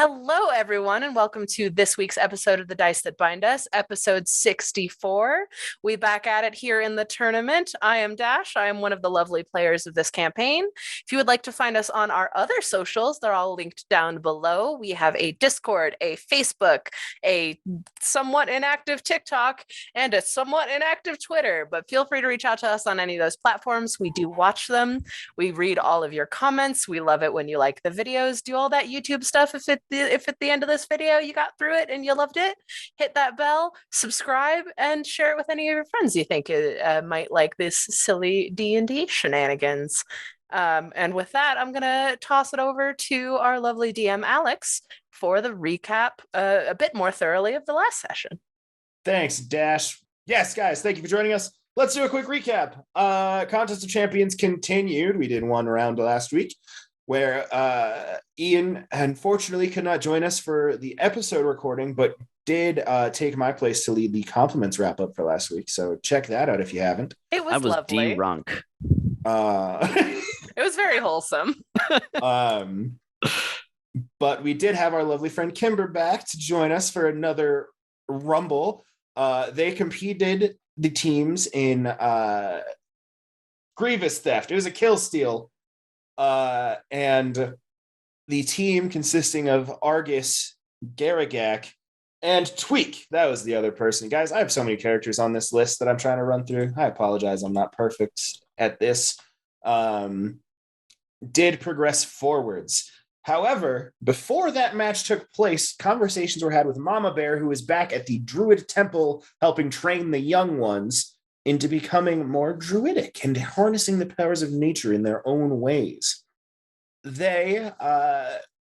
Hello, everyone, and welcome to this week's episode of The Dice That Bind Us, episode 64. We back at it here in the tournament. I am Dash. I am one of the lovely players of this campaign. If you would like to find us on our other socials, they're all linked down below. We have a Discord, a Facebook, a somewhat inactive TikTok, and a somewhat inactive Twitter. But feel free to reach out to us on any of those platforms. We do watch them. We read all of your comments. We love it when you like the videos, do all that YouTube stuff. If at the end of this video you got through it and you loved it, hit that bell, subscribe, and share it with any of your friends you think might like this silly D&D shenanigans. And with that, I'm going to toss it over to our lovely DM, Alex, for the recap a bit more thoroughly of the last session. Thanks, Dash. Yes, guys, thank you for joining us. Let's do a quick recap. Contest of Champions continued. We did one round last week where Ian unfortunately could not join us for the episode recording, but did take my place to lead the compliments wrap up for last week. So check that out if you haven't. It was lovely. drunk. It was very wholesome. But we did have our lovely friend Kimber back to join us for another rumble. They competed the teams in grievous theft. It was a kill steal. And the team consisting of Argus, Garagak, and Tweak. That was the other person. Guys, I have so many characters on this list that I'm trying to run through. I apologize. I'm not perfect at this. Did progress forwards. However, before that match took place, conversations were had with Mama Bear, who is back at the Druid Temple helping train the young ones into becoming more druidic and harnessing the powers of nature in their own ways. They,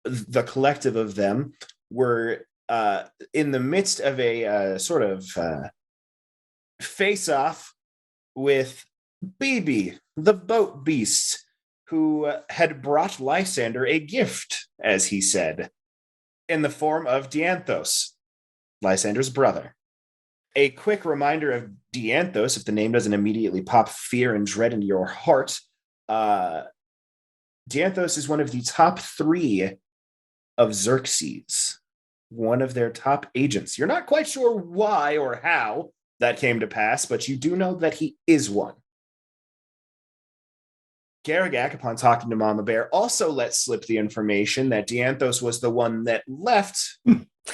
the collective of them, were in the midst of a sort of face-off with BB, the boat beast, who had brought Lysander a gift, as he said, in the form of Dianthos, Lysander's brother. A quick reminder of Dianthos, if the name doesn't immediately pop fear and dread into your heart. Dianthos is one of the top 3 of Xerxes, one of their top agents. You're not quite sure why or how that came to pass, but you do know that he is one. Garagak, upon talking to Mama Bear, also let slip the information that Dianthos was the one that left.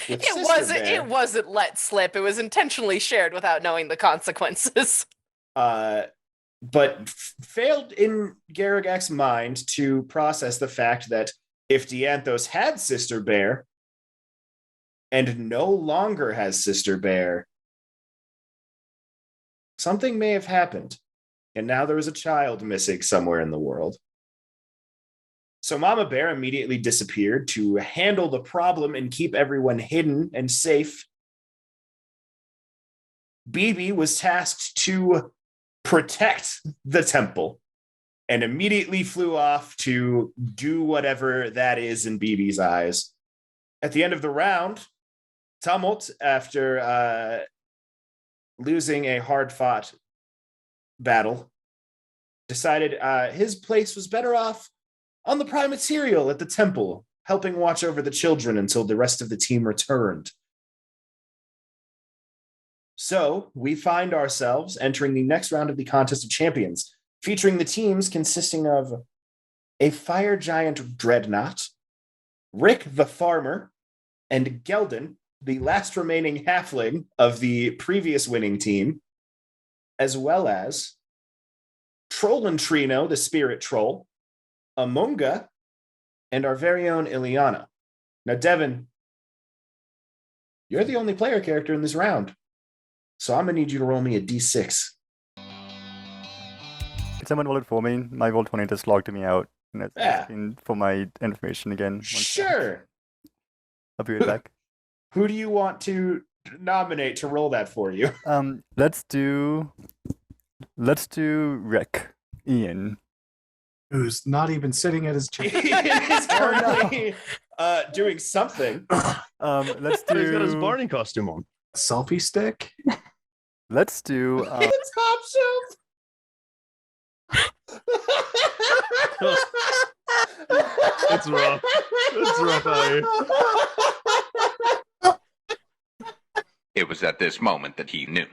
It wasn't let slip. It was intentionally shared without knowing the consequences. But failed in Garagak's mind to process the fact that if Dianthos had Sister Bear and no longer has Sister Bear, something may have happened. And now there is a child missing somewhere in the world. So Mama Bear immediately disappeared to handle the problem and keep everyone hidden and safe. BB was tasked to protect the temple and immediately flew off to do whatever that is in BB's eyes. At the end of the round, Tumult, after losing a hard-fought battle, decided his place was better off on the prime material at the temple, helping watch over the children until the rest of the team returned. So we find ourselves entering the next round of the Contest of Champions, featuring the teams consisting of a fire giant dreadnought, Rick the farmer, and Gelden, the last remaining halfling of the previous winning team, as well as Troll and Trino, the spirit troll, Amonga, and our very own Ileana. Now, Devin, you're the only player character in this round, so I'm going to need you to roll me a d6. Can someone roll it for me? My Roll20 just logged me out. And it's asking for my information again. Sure. I'll be right back. Who do you want to nominate to roll that for you? Let's do Rick. Ian. Who's not even sitting at his chair. Ian is currently doing something. Let's do. He's got his Barney costume on. Selfie stick. Let's do. It's top shelf. It's rough. That's rough, It was at this moment that he knew.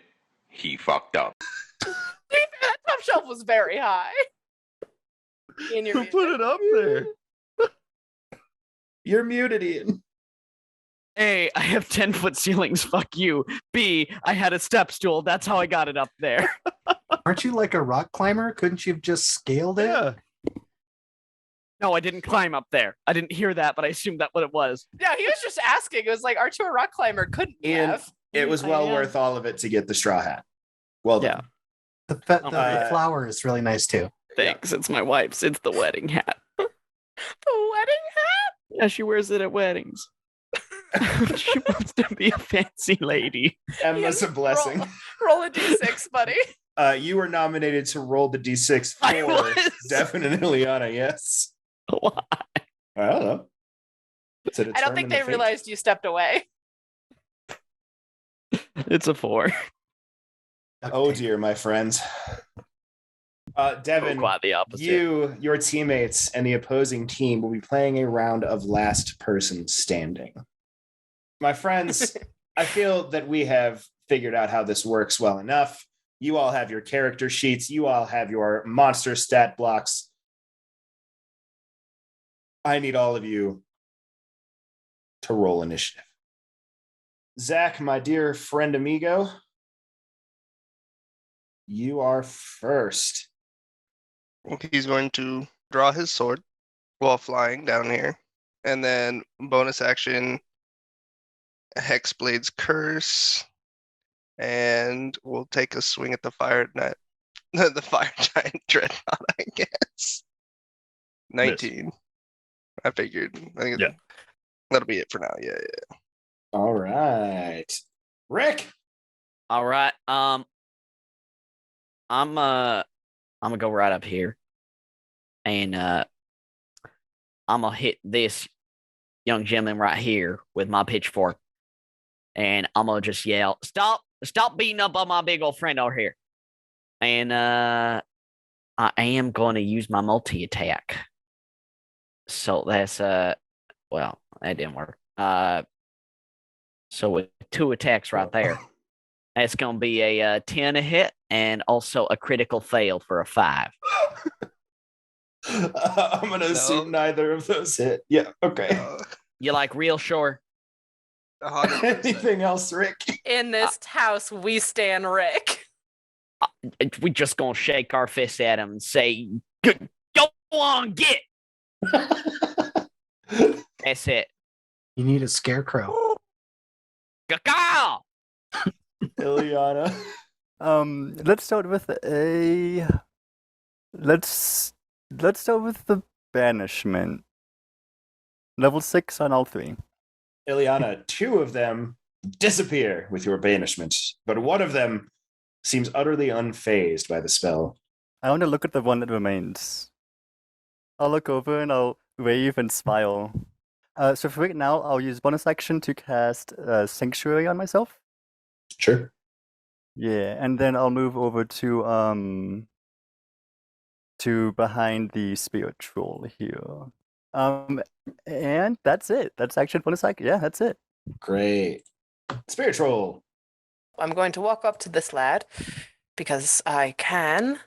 He fucked up. That top shelf was very high. In your Who put it up there? You're muted, Ian. A, I have 10-foot ceilings. Fuck you. B, I had a step stool. That's how I got it up there. Aren't you like a rock climber? Couldn't you have just scaled it? Yeah. No, I didn't climb up there. I didn't hear that, but I assumed that's what it was. Yeah, he was just asking. It was like, aren't you a rock climber? Couldn't you Ian, have? it was I well am. worth all of it to get the straw hat. Well done. Yeah. The flower is really nice too. Thanks. It's my wife's. It's the wedding hat. The wedding hat? Yeah, she wears it at weddings. She wants to be a fancy lady. Emma's a blessing. Roll a d6, buddy. You were nominated to roll the d6 I for was. definitely Ileana, yes. Why? I don't know. I don't think they realized you stepped away. It's a 4. Oh dear, my friends. Devin, Quite the opposite. you, your teammates, and the opposing team will be playing a round of last person standing. My friends, I feel that we have figured out how this works well enough. You all have your character sheets. You all have your monster stat blocks. I need all of you to roll initiative. Zach, my dear friend amigo, you are first. He's going to draw his sword while flying down here. And then bonus action, Hexblade's Curse. And we'll take a swing at the fire net. The fire giant dreadnought, I guess. 19. I figured. I think that'll be it for now. Yeah. All right. Rick. All right. I'm gonna go right up here, and I'm gonna hit this young gentleman right here with my pitchfork, and I'm gonna just yell, "Stop! Stop beating up on my big old friend over here!" And I am going to use my multi attack. So that's well, that didn't work. So with 2 attacks right there, that's gonna be a 10 a hit and also a critical fail for a 5. I'm going to assume neither of those hit. Yeah, okay. You like real sure? 100%. Anything else, Rick? In this house, we stand Rick. We just gonna shake our fists at him and say, "Go on, get." That's it. You need a scarecrow. Cacao! Ileana. Let's start with let's start with the banishment. Level 6 on all 3. Ileana, 2 of them disappear with your banishment, but one of them seems utterly unfazed by the spell. I want to look at the one that remains. I'll look over and I'll wave and smile. So for right now, I'll use bonus action to cast Sanctuary on myself. Sure. Yeah, and then I'll move over to behind the spirit troll here. And that's it. That's action bonus action. Yeah, that's it. Great. Spirit Troll. I'm going to walk up to this lad because I can.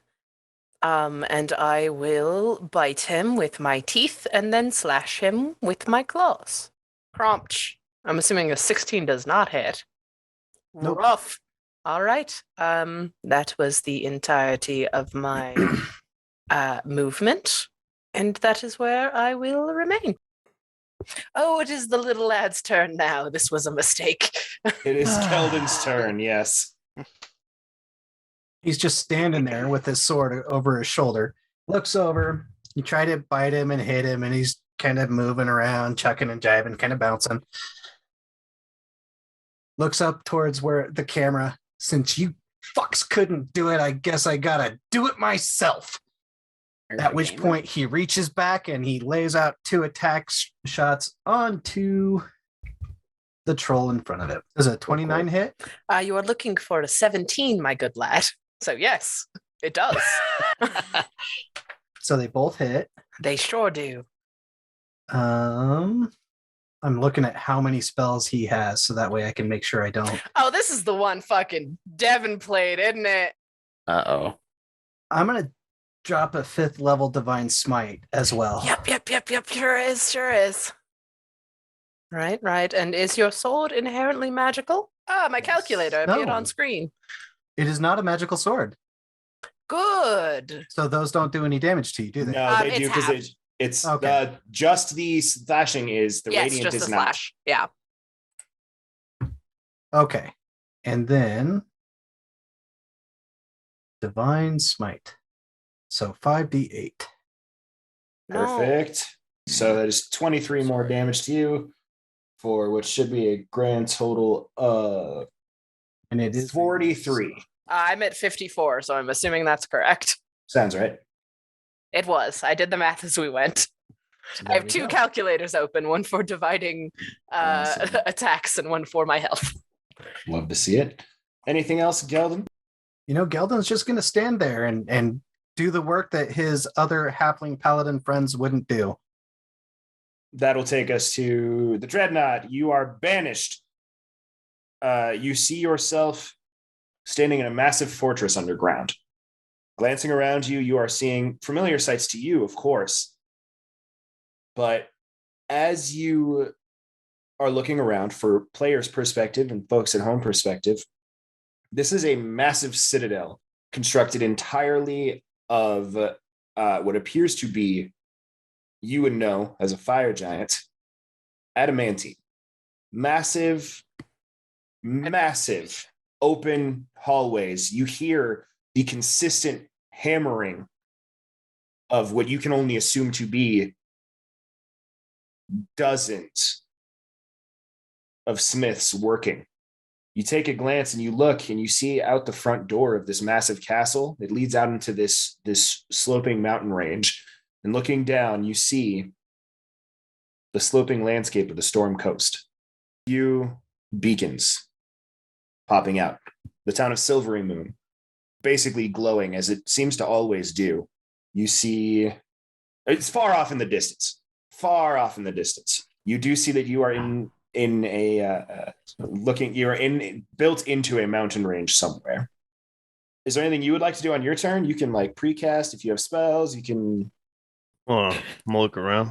And I will bite him with my teeth and then slash him with my claws. Prompt. I'm assuming a 16 does not hit. Nope. Rough. All right. That was the entirety of my movement, and that is where I will remain. Oh, it is the little lad's turn now. This was a mistake. It is Keldon's turn, yes. He's just standing there with his sword over his shoulder. Looks over. You try to bite him and hit him, and he's kind of moving around, chucking and jiving, kind of bouncing. Looks up towards where the camera. Since you fucks couldn't do it, I guess I gotta do it myself. At which point he reaches back and he lays out 2 attack shots onto the troll in front of him. Does a 29 hit? You are looking for a 17, my good lad. So yes, it does. So they both hit. They sure do. I'm looking at how many spells he has, so that way I can make sure I don't. Oh, this is the one fucking Devin played, isn't it? Uh-oh. I'm gonna drop a 5th level Divine Smite as well. Yep. Sure is. Right. And is your sword inherently magical? Ah, my Yes. calculator appeared No. on screen. It is not a magical sword, Good. so those don't do any damage to you, do they? No, they It's do because half. it's Okay. just the slashing is the Yes, radiant just is the not. slash. Yeah. Okay. And then Divine Smite. So 5d8. No. Perfect. So that is 23 more damage to you for what should be a grand total of And it is 43. I'm at 54, so I'm assuming that's correct. Sounds right. It was. I did the math as we went. So I there have we 2 go. calculators open, one for dividing Awesome. attacks and one for my health. Love to see it. Anything else, Geldon? Geldon's just going to stand there and do the work that his other halfling paladin friends wouldn't do. That'll take us to the Dreadnought. You are banished. You see yourself standing in a massive fortress underground. Glancing around you, you are seeing familiar sights to you, of course. But as you are looking around for players' perspective and folks at home perspective, this is a massive citadel constructed entirely of what appears to be, you would know as a fire giant, adamantine. Massive open hallways. You hear the consistent hammering of what you can only assume to be dozens of smiths working. You take a glance and you look and you see out the front door of this massive castle. It leads out into this sloping mountain range. And looking down, you see the sloping landscape of the Storm Coast. Few beacons popping out. The town of Silvery Moon, basically glowing as it seems to always do. You see, it's far off in the distance. You do see that you are built into a mountain range somewhere. Is there anything you would like to do on your turn? You can like precast if you have spells. You can. Hold on, I'm gonna look around.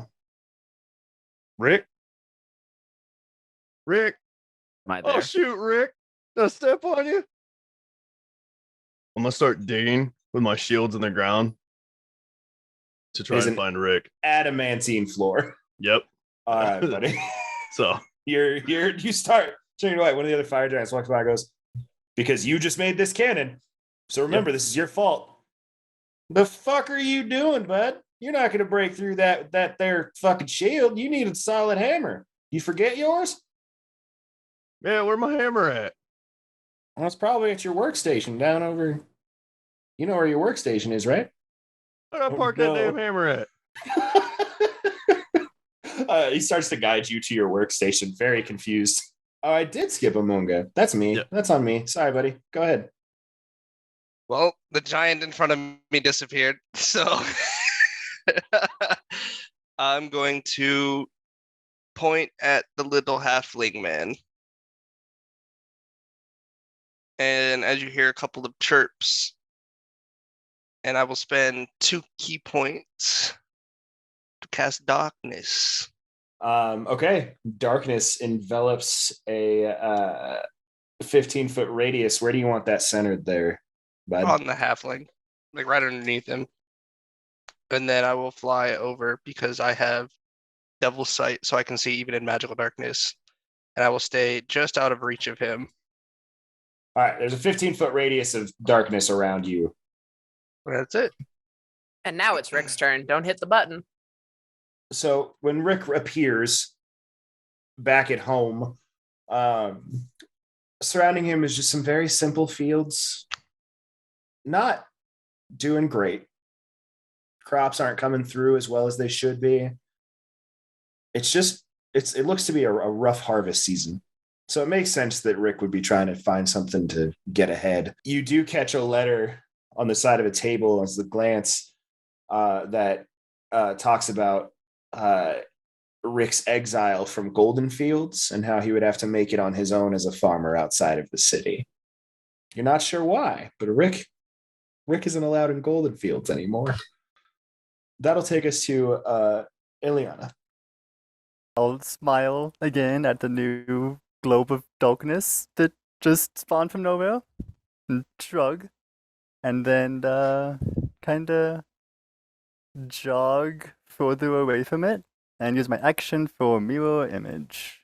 Rick? Am I Oh there? shoot, Rick! Did I step on you? I'm gonna start digging with my shields in the ground to try Is and an- find Rick. Adamantine floor. Yep. All right, buddy. So you start turning away. One of the other fire giants walks by and goes, because you just made this cannon. So remember, This is your fault. The fuck are you doing, bud? You're not going to break through that there fucking shield. You need a solid hammer. You forget yours? yeah, where my hammer at? Well, it's probably at your workstation down over. You know where your workstation is, right? Where'd I Oh, park no. that damn hammer at? He starts to guide you to your workstation, very confused. Oh, I did skip a Munga. That's me. Yeah. That's on me. Sorry, buddy. Go ahead. Well, the giant in front of me disappeared, so I'm going to point at the little halfling man. And as you hear a couple of chirps, and I will spend 2 key points to cast darkness. Okay. Darkness envelops a 15-foot radius. Where do you want that centered there, bud? On the halfling, like right underneath him. And then I will fly over because I have Devil's Sight, so I can see even in magical darkness. And I will stay just out of reach of him. All right. There's a 15-foot radius of darkness around you. That's it. And now it's Rick's turn. Don't hit the button. So when Rick appears back at home, surrounding him is just some very simple fields. Not doing great. Crops aren't coming through as well as they should be. It looks to be a rough harvest season. So it makes sense that Rick would be trying to find something to get ahead. You do catch a letter on the side of a table as the glance that talks about Rick's exile from Golden Fields and how he would have to make it on his own as a farmer outside of the city. You're not sure why, but Rick isn't allowed in Golden Fields anymore. That'll take us to Ileana. I'll smile again at the new globe of darkness that just spawned from nowhere and shrug, and then kind of jog further away from it and use my action for mirror image.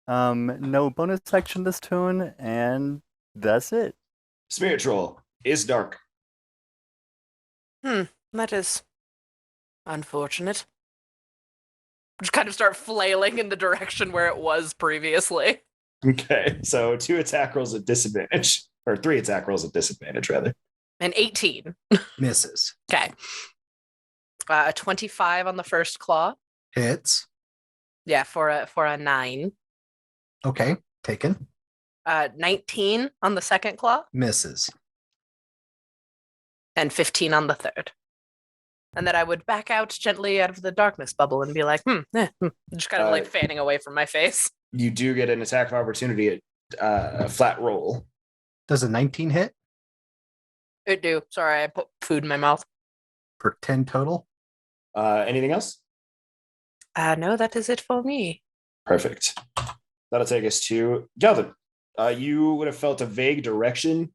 No bonus action this turn, and that's it. Spirit Troll is dark. That is unfortunate. Just kind of start flailing in the direction where it was previously. Okay, so 2 attack rolls at disadvantage, or 3 attack rolls at disadvantage, rather. And 18. Misses. Okay. A 25 on the first claw. Hits. Yeah, for a 9. Okay. Taken. 19 on the second claw. Misses. And 15 on the third. And then I would back out gently out of the darkness bubble and be like, just kind of like fanning away from my face. You do get an attack of opportunity at a flat roll. Does a 19 hit It do. Sorry, I put food in my mouth. for 10 total? Anything else? No, that is it for me. Perfect. That'll take us to Galvin. You would have felt a vague direction.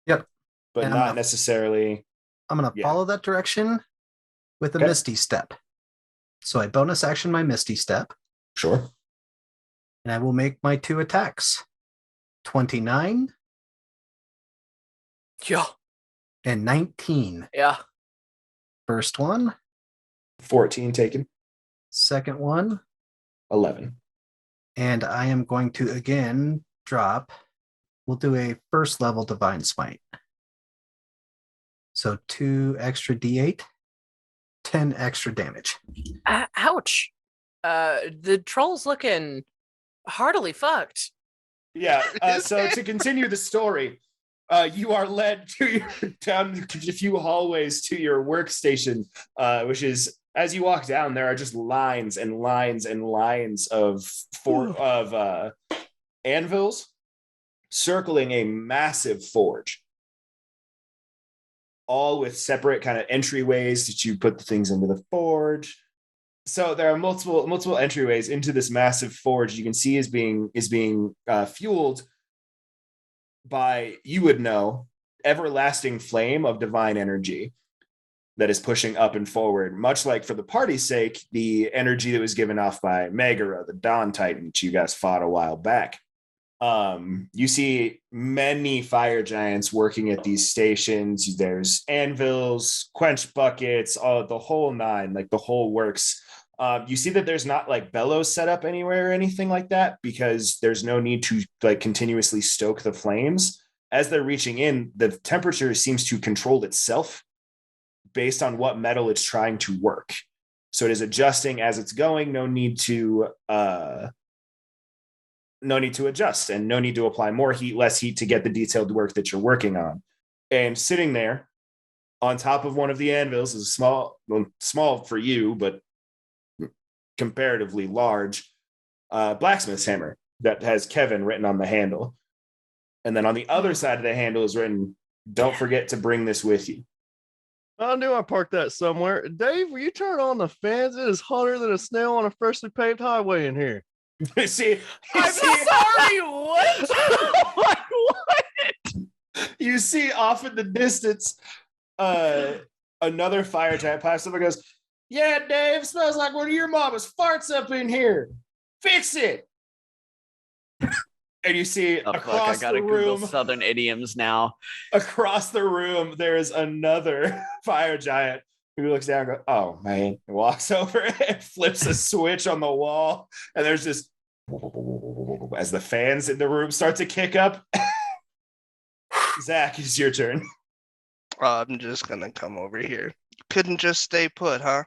Yep. But And not necessarily. I'm going to Yeah. follow that direction with a Okay. Misty Step. So I bonus action my Misty Step, Sure. and I will make my 2 attacks. 29 Yeah. and 19. Yeah. First one, 14 taken. second one, 11. and I am going to again drop. We'll do a first level Divine Smite. So 2 extra D8, 10 extra damage. Ouch. The troll's looking heartily fucked. Yeah. So to continue the story, you are led to your down a few hallways to your workstation, which is as you walk down, there are just lines and lines and lines of anvils circling a massive forge, all with separate kind of entryways that you put the things into the forge. So there are multiple entryways into this massive forge. You can see is being fueled by, you would know, everlasting flame of divine energy that is pushing up and forward, much like, for the party's sake, the energy that was given off by Megara, the Dawn Titan, which you guys fought a while back. You see many fire giants working at these stations. There's anvils, quench buckets, the whole nine, like the whole works. You see that there's not like bellows set up anywhere or anything like that, because there's no need to like continuously stoke the flames. As they're reaching in, the temperature seems to control itself based on what metal it's trying to work. So it is adjusting as it's going. No need to adjust, and no need to apply more heat, less heat to get the detailed work that you're working on. And sitting there on top of one of the anvils is a small for you, but comparatively large blacksmith's hammer that has Kevin written on the handle. And then on the other side of the handle is written, "Don't forget to bring this with you." I knew I parked that somewhere. Dave, will you turn on the fans? It is hotter than a snail on a freshly paved highway in here. I'm sorry, what? What? You see off in the distance another fire giant pipes up and goes, "Yeah, Dave, smells like one of your mama's farts up in here. Fix it." And you see across I gotta the Google room, Southern idioms now. across the room, there is another fire giant who looks down and goes, "Oh, man," and walks over and flips a switch on the wall. And there's just, as the fans in the room start to kick up. Zach, it's your turn. I'm just gonna come over here. Couldn't just stay put, huh?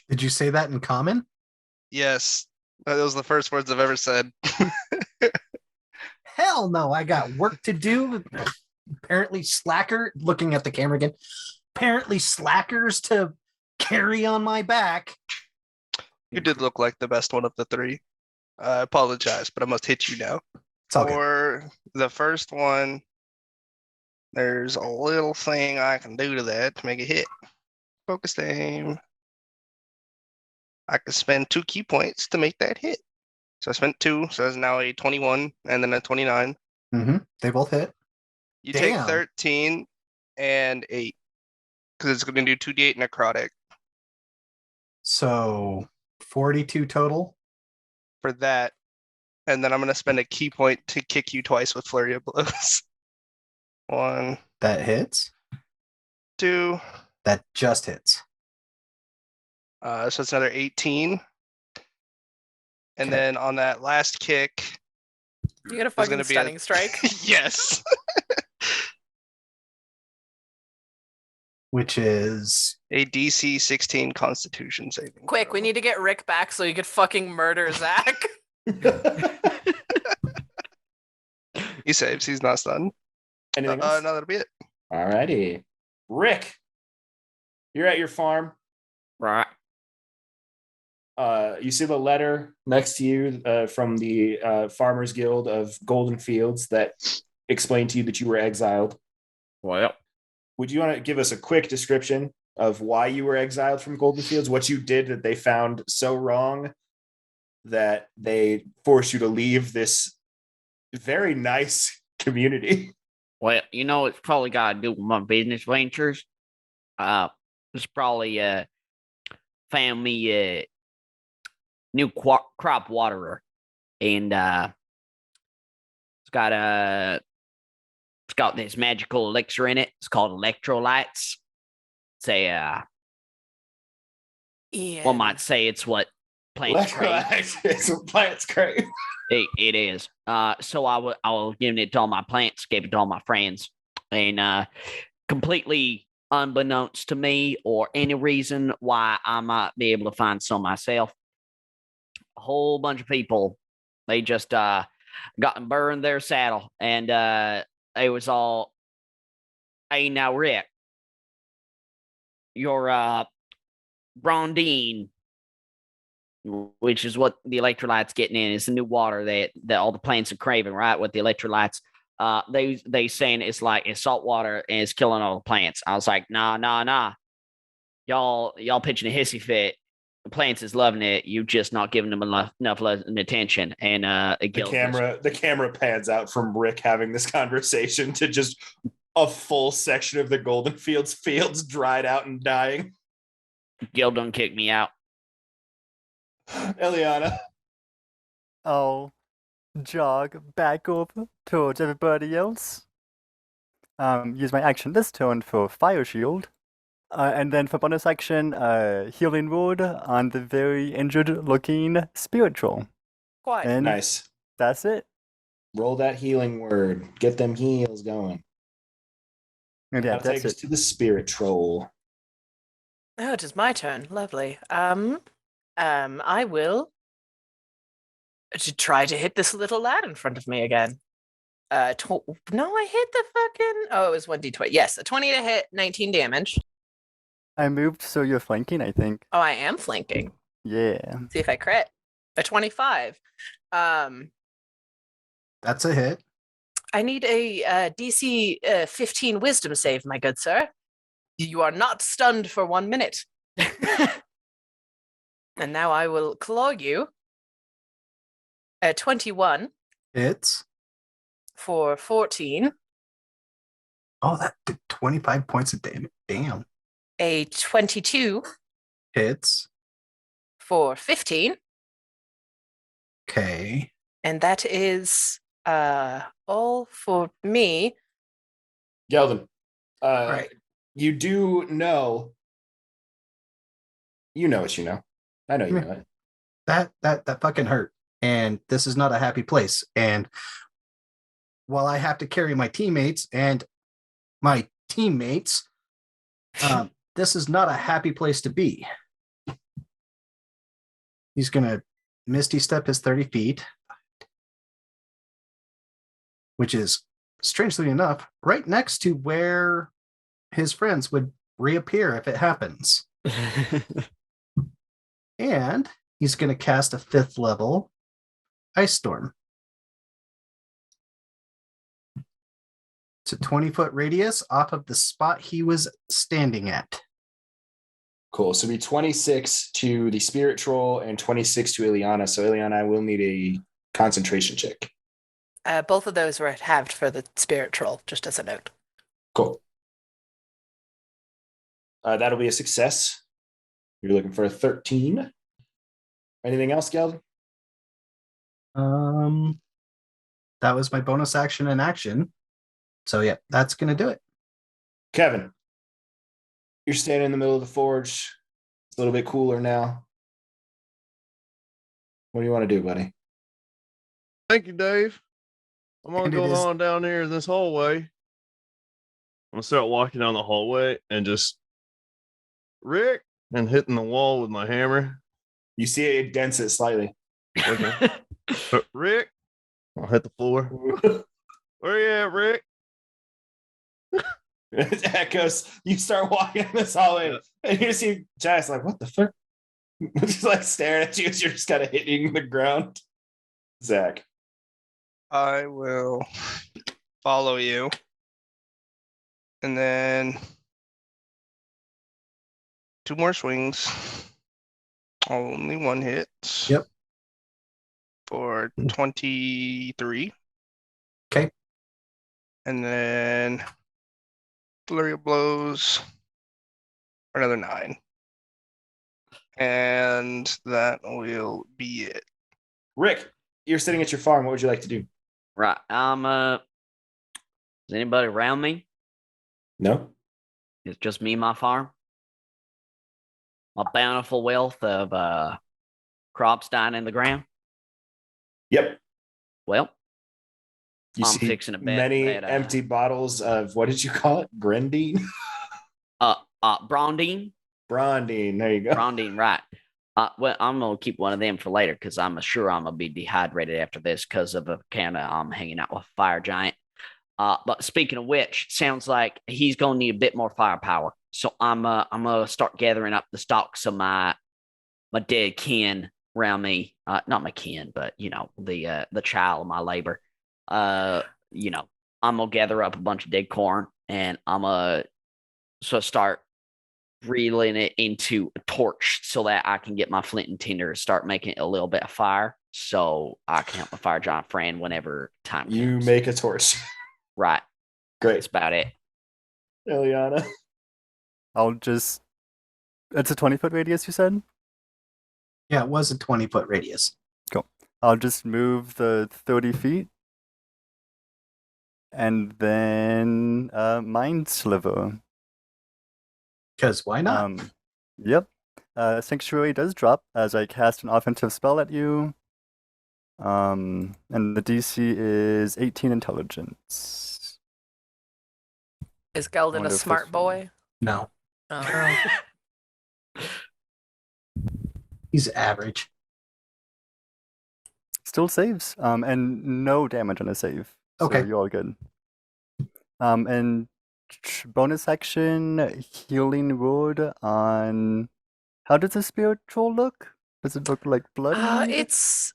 Did you say that in common? Yes. Those was the first words I've ever said. Hell no, I got work to do. Apparently looking at the camera again, apparently slackers to carry on my back. You did look like the best one of the three. I apologize, but I must hit you now. It's all good. For the first one, there's a little thing I can do to that to make it hit. Focus aim. I can spend 2 key points to make that hit. So I spent 2, so it's now a 21 and then a 29. They both hit. You take Damn. 13 and 8 because it's going to do 2d8 necrotic So 42 total. for that. And then I'm going to spend a key point to kick you twice with Flurry of Blows. 1, That hits. 2. That just hits. So it's another 18. And Okay. then on that last kick, You get a There's fucking gonna be stunning strike. yes. Which is A DC 16 Constitution saving. Quick, we throw. need to get Rick back so he could fucking murder Zach. He saves. He's not stunned. Anything No, else? that'll be it. Alrighty. Rick, you're at your farm. Right. You see the letter next to you from the Farmers Guild of Golden Fields that explained to you that you were exiled. Well, Would you want to give us a quick description of why you were exiled from Golden Fields, what you did that they found so wrong that they forced you to leave this very nice community? well, it's probably got to do with my business ventures. It's probably found me a new crop waterer, and it's got this magical elixir in it. It's called electrolytes. It's a Yeah. one might say it's what plants crave. It's what plants crave. It is. So I was giving it to all my plants, gave it to all my friends, and completely unbeknownst to me or any reason why I might be able to find some myself. A whole bunch of people, they just got and burned their saddle, and it was all, hey, now Rick, your Brondine, which is what the electrolytes getting in, is the new water that all the plants are craving, right? With the electrolytes, they saying it's like it's salt water and it's killing all the plants. I was like, nah, y'all pitching a hissy fit. The plants is loving it. You just not giving them enough attention, and it kills The camera pans out from Rick having this conversation to just a full section of the Golden fields dried out and dying. Gil done kicked me out. Eliana. I'll jog back over towards everybody else. Use my action this turn for Fire Shield. And then for bonus action, Healing Word on the very injured-looking Spiritual. Quite. And Nice. that's it. Roll that healing word. Get them heals going. And yeah, That'll take that's us it. to the Spirit Troll. Oh, it is my turn. Lovely. I will to try to hit this little lad in front of me again. No, I hit the fucking. Oh, it was 1d20. Yes, a 20 to hit, 19 damage. I moved, so you're flanking, I think. Oh, I am flanking. Yeah. See if I crit. A 25. That's a hit. I need a DC 15 wisdom save, my good sir. You are not stunned for 1 minute. And now I will claw you. 21 Hits. for 14. Oh, that did 25 points of damage. Damn. A 22 Hits. for 15. Okay. And that is all for me. Gelden, Right. you do know. You know what you know. I know you Yeah. know it. That fucking hurt. And this is not a happy place. And while I have to carry my teammates, this is not a happy place to be. He's gonna Misty Step his 30 feet, which is strangely enough right next to where his friends would reappear if it happens. And he's going to cast a 5th level Ice Storm. It's a 20-foot radius off of the spot he was standing at. Cool. So it'll be 26 to the Spirit Troll and 26 to Ileana. So Ileana, I will need a concentration check. Both of those were halved for the Spirit Troll, just as a note. Cool. That'll be a success. You're looking for a 13. Anything else, Geld? That was my bonus action and action. So yeah, that's gonna do it. Kevin, you're standing in the middle of the forge. It's a little bit cooler now. What do you want to do, buddy? Thank you, Dave. I'm gonna And it go is- on down here in this hallway. I'm gonna start walking down the hallway and just Rick and hitting the wall with my hammer. You see it dents it slightly. Okay. Rick, I'll hit the floor. Where you at, Rick? It echoes. You start walking in this hallway, and you see Jazz like, "What the fuck?" Just like staring at you as you're just kind of hitting the ground. Zach, I will follow you. And then 2 more swings. Only 1 hit. Yep. For 23. Okay. And then flurry of blows for another 9. And that will be it. Rick, you're sitting at your farm. What would you like to do? Right. Is anybody around me? No. It's just me and my farm. My bountiful wealth of crops dying in the ground. Yep. Well, You I'm see fixing a bet many that, empty bottles of what did you call it? Grendine? Brondine. Brondine. There you go. Brondine, right. Well, I'm gonna keep one of them for later because I'm sure I'm gonna be dehydrated after this because of a kind of I'm hanging out with a fire giant. But speaking of which, sounds like he's gonna need a bit more firepower. So I'm gonna start gathering up the stalks of my dead kin around me. Not my kin, but you know the child of my labor. You know, I'm gonna gather up a bunch of dead corn and I'm gonna start reeling it into a torch so that I can get my flint and tinder, start making a little bit of fire, so I can help my fire giant friend whenever time comes. You make a torch. Right. Great. That's about it. Eliana. I'll just. It's a 20-foot radius, you said? Yeah, it was a 20-foot radius. I'll just move the 30 feet. And then Mind Sliver. Because why not? Yep. Sanctuary does drop as I cast an offensive spell at you. And the DC is 18 intelligence. Is Geldon wonder a if smart this- boy? No, Oh. he's average. Still saves. And no damage on a save. So Okay. you're all good. And bonus action, healing word on. How does the spirit troll look? Does it look like blood? It's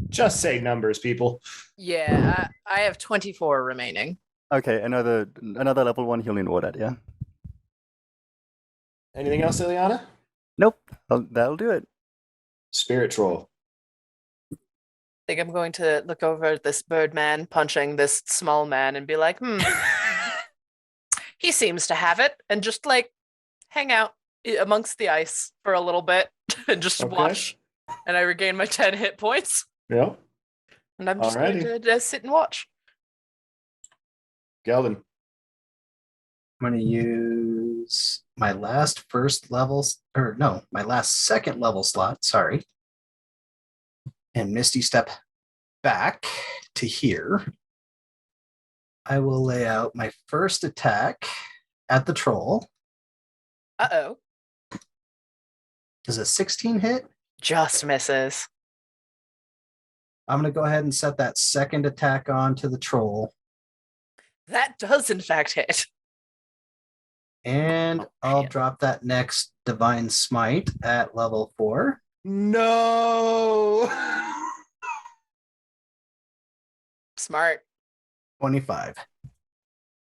Just say numbers, people. yeah, I have 24 remaining. Okay, another level 1 healing word at you. Anything else, Ileana? Nope, that'll do it. Spirit Troll. I think I'm going to look over at this bird man punching this small man and be like, he seems to have it, and just like hang out amongst the ice for a little bit and just Okay. watch. And I regain my 10 hit points, Yeah. and I'm just Alrighty. going to sit and watch. Geldon. I'm going to use my last my last second level slot, sorry. And Misty Step back to here. I will lay out my first attack at the troll. Uh-oh. Does a 16 hit? Just misses. I'm going to go ahead and set that second attack on to the troll. That does in fact hit. And Oh, I'll shit. drop that next Divine Smite at level 4. No. Smart. 25.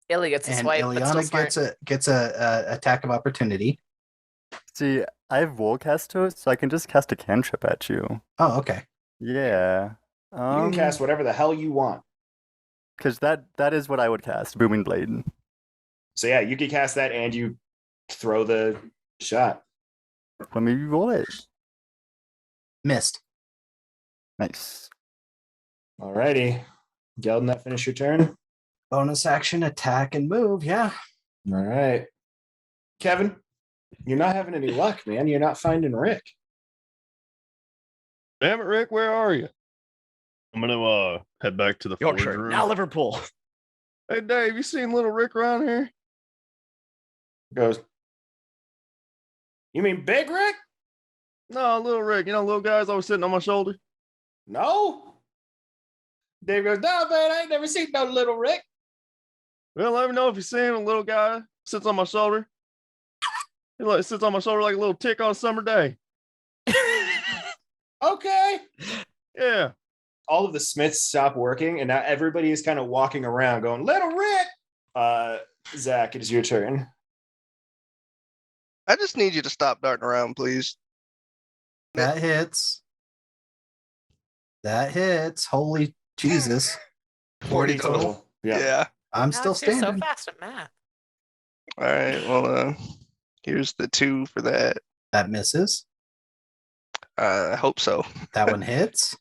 Illy gets a And swipe, but still Ileana smart. gets a attack of opportunity. See, I have Warcaster, so I can just cast a cantrip at you. Oh, okay. Yeah. You can cast whatever the hell you want. Because that is what I would cast, Booming Blade. So yeah, you can cast that and you throw the shot. Let me roll it. Missed. Nice. Alrighty. Geldin, that finish your turn? Bonus action, attack, and move. Yeah. All right. Kevin, you're not having any luck, man. You're not finding Rick. Damn it, Rick, where are you? I'm gonna head back to the forge Yorkshire, room. now Liverpool. Hey Dave, you seen little Rick around here? Goes, you mean Big Rick? No, little Rick. You know, little guy's always sitting on my shoulder. No. Dave goes, no, man, I ain't never seen no little Rick. Well, let me know if you see him. A little guy sits on my shoulder. He like sits on my shoulder like a little tick on a summer day. Okay. Yeah. All of the Smiths stop working, and now everybody is kind of walking around going, little Rick. Zach, it is your turn. I just need you to stop darting around, please. That hits. That hits. Holy Jesus. 40 total. Yeah. I'm still Alex, you're so standing. fast at math. All right. Well, here's the 2 for that. That misses. I hope so. That one hits.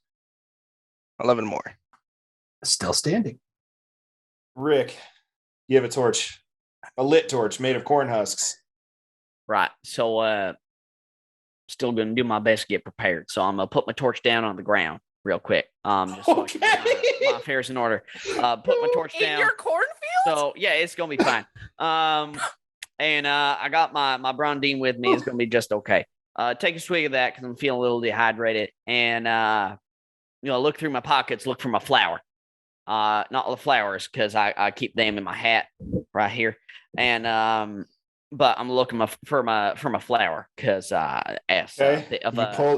11 more. Still standing. Rick, you have a torch. A lit torch made of corn husks. Right. So still gonna do my best to get prepared. So I'm gonna put my torch down on the ground real quick. Just so I can get my affairs in order. Put my torch In down. your cornfield? So yeah, it's gonna be fine. And I got my Brondine with me. It's gonna be just okay. Take a swig of that because I'm feeling a little dehydrated. And look through my pockets, look for my flour. Not the flowers because I keep them in my hat right here. And but I'm looking for my flour because as Okay.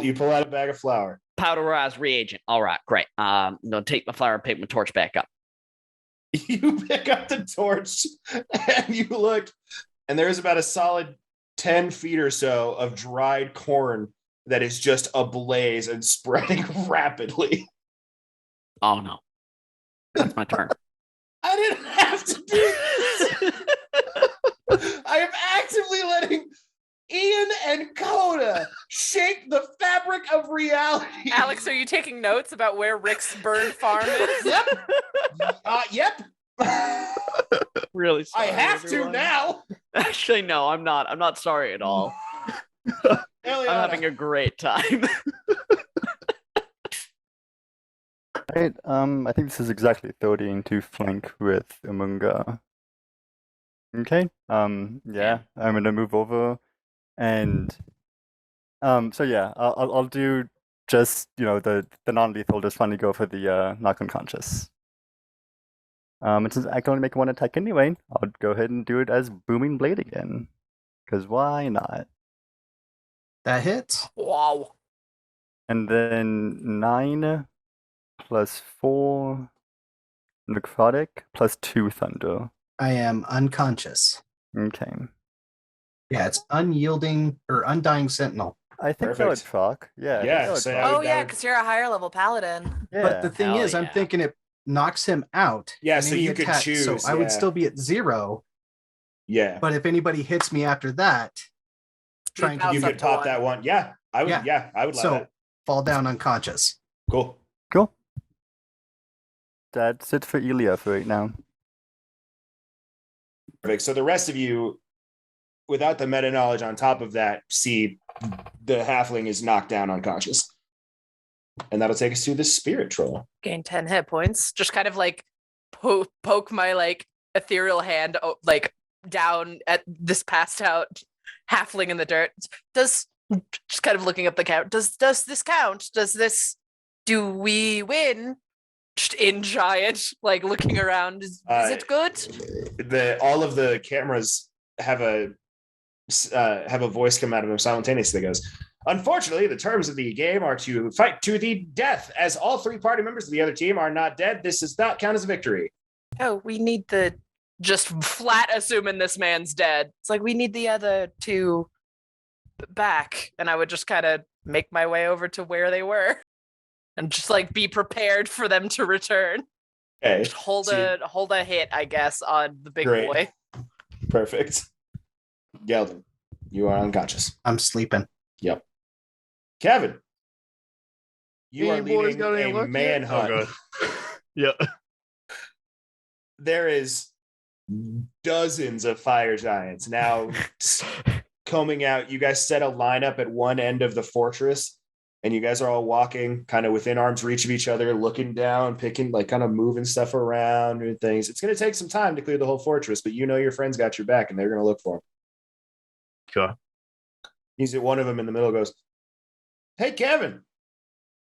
You pull out a bag of flour. powderized reagent. All right, great. I'm gonna take my flour and pick my torch back up. You pick up the torch and you look, and there's about a solid 10 feet or so of dried corn that is just ablaze and spreading rapidly. Oh no, that's my turn. I didn't have to do this. I am actively letting Ian and Coda shake the fabric of reality. Alex, are you taking notes about where Rick's burned farm is? Yep. Yep. Really? I Sorry, have everyone. to now. Actually, no, I'm not. I'm not sorry at all. I'm having a great time. Right, I think this is exactly 13 to flank with Umunga. Okay, yeah, I'm gonna move over, and so yeah, I'll do just the non-lethal, just finally go for the knock unconscious. And since I can only make one attack anyway, I'll go ahead and do it as Booming Blade again, because why not? That hits. Wow. And then 9 plus 4 necrotic plus 2 thunder. I am unconscious. Okay. Yeah, it's unyielding or undying sentinel. I think that would Perfect. proc. Yeah. I think Yeah, that would so proc. that Oh would- yeah, because you're a higher level paladin. Yeah. But the thing Hell is, I'm yeah. thinking it knocks him out. Yeah, in so any you could attack, choose, So I would yeah. still be at 0. Yeah. But if anybody hits me after that, trying to Outside You do could the pop one. that one. Yeah, I would. Yeah. Yeah, I would allow so that. fall down unconscious. Cool. Cool. That's it for Elia for right now. Perfect. So the rest of you, without the meta knowledge on top of that, see the halfling is knocked down unconscious. And that'll take us to the spirit troll. Gain 10 hit points. Just kind of like poke my like ethereal hand like down at this passed out halfling in the dirt. Just kind of looking up the count. Does this count? Do we win? Just in giant, like looking around. Is it good? All of the cameras have a voice come out of him simultaneously. That goes, unfortunately, the terms of the game are to fight to the death. As all 3 party members of the other team are not dead, this does not count as a victory. Oh, we need the just flat assuming this man's dead. It's like we need the other 2 back, and I would just kind of make my way over to where they were and just like be prepared for them to return. Okay. Just hold a hit, I guess, on the big boy. Perfect. Geldon, you are unconscious. I'm sleeping. Yep. Kevin, you Any are boys leading got any a luck yet? manhunt. Oh, God. Yeah. There is dozens of fire giants now combing out. You guys set a lineup at one end of the fortress, and you guys are all walking kind of within arm's reach of each other, looking down, picking, like kind of moving stuff around and things. It's going to take some time to clear the whole fortress, but you know your friends got your back, and they're going to look for him. Okay. He's at one of them in the middle, goes, "Hey, Kevin,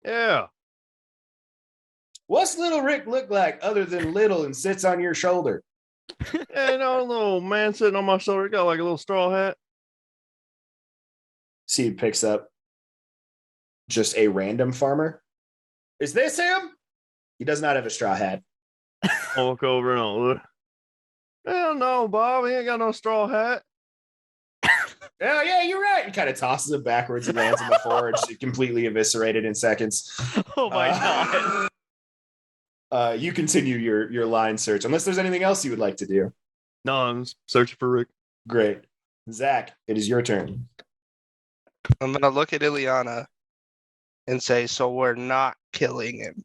Yeah. what's little Rick look like other than little and sits on your shoulder?" Yeah, little man sitting on my shoulder, got like a little straw hat. Seed picks up just a random farmer. "Is this him?" He does not have a straw hat. I'll look over and I'll look. Hell no, Bob. He ain't got no straw hat. "Oh, yeah, you're right." He kind of tosses it backwards and lands in the forge, completely eviscerated in seconds. Oh my God. You continue your line search, unless there's anything else you would like to do. No, I'm searching for Rick. Great. Zach, it is your turn. I'm gonna look at Ileana and say, so we're not killing him.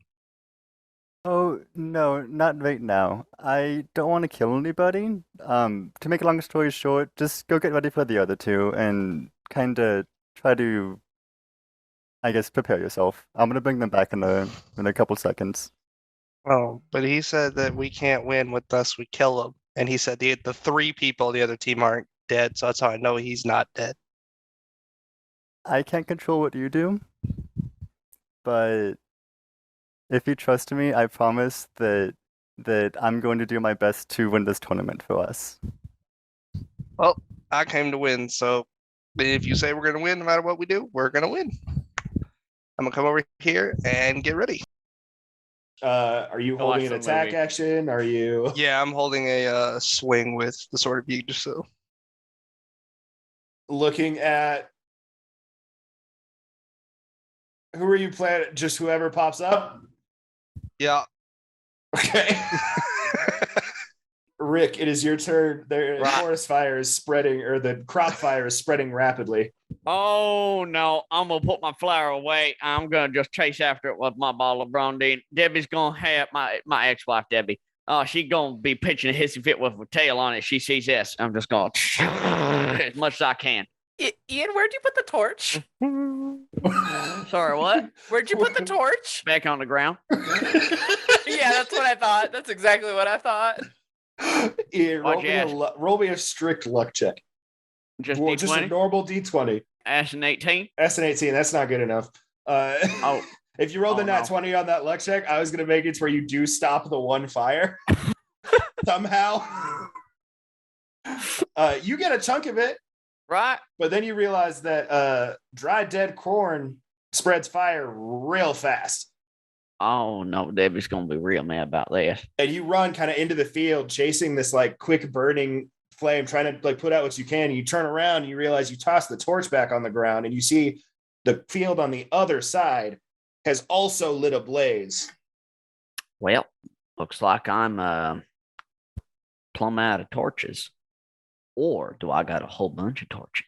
Oh, no, not right now. I don't want to kill anybody. To make a long story short, just go get ready for the other 2 and kind of try to, I guess, prepare yourself. I'm gonna bring them back in a couple seconds. Oh, but he said that we can't win with us. We kill him, and he said the 3 people on the other team aren't dead. So that's how I know he's not dead. I can't control what you do, but if you trust me, I promise that I'm going to do my best to win this tournament for us. Well, I came to win, so if you say we're gonna win, no matter what we do, we're gonna win. I'm gonna come over here and get ready. Are you Go watch holding an some attack movie. action? Are you Yeah, I'm holding a swing with the Sword of Yggdrasil. looking at who are you playing? Just whoever pops up? Yeah. Okay. Rick, it is your turn. The Right. forest fire is spreading, or the crop fire is spreading rapidly. Oh no, I'm gonna put my flower away. I'm gonna just chase after it with my bottle of brandy. Debbie's gonna have my ex-wife Debbie. She's gonna be pitching a hissy fit with her tail on it. She sees this. I'm just gonna as much as I can. Ian, where'd you put the torch? Sorry, what? Where'd you put the torch? Back on the ground. Yeah, that's what I thought. That's exactly what I thought. Ian, Why'd you ask? roll me a strict luck check. Just Well, just a D20. normal D20. Ass an 18. S and 18, that's not good enough. Oh, If you roll the Oh, nat no. 20 on that luck check, I was going to make it to where you do stop the one fire. Somehow. You get a chunk of it, right. but then you realize that dry, dead corn spreads fire real fast. Oh no, Debbie's gonna be real mad about this. And you run kind of into the field, chasing this like quick burning flame, trying to like put out what you can. And you turn around and you realize you toss the torch back on the ground, and you see the field on the other side has also lit ablaze. Well, looks like I'm plumb out of torches. Or do I got a whole bunch of torches?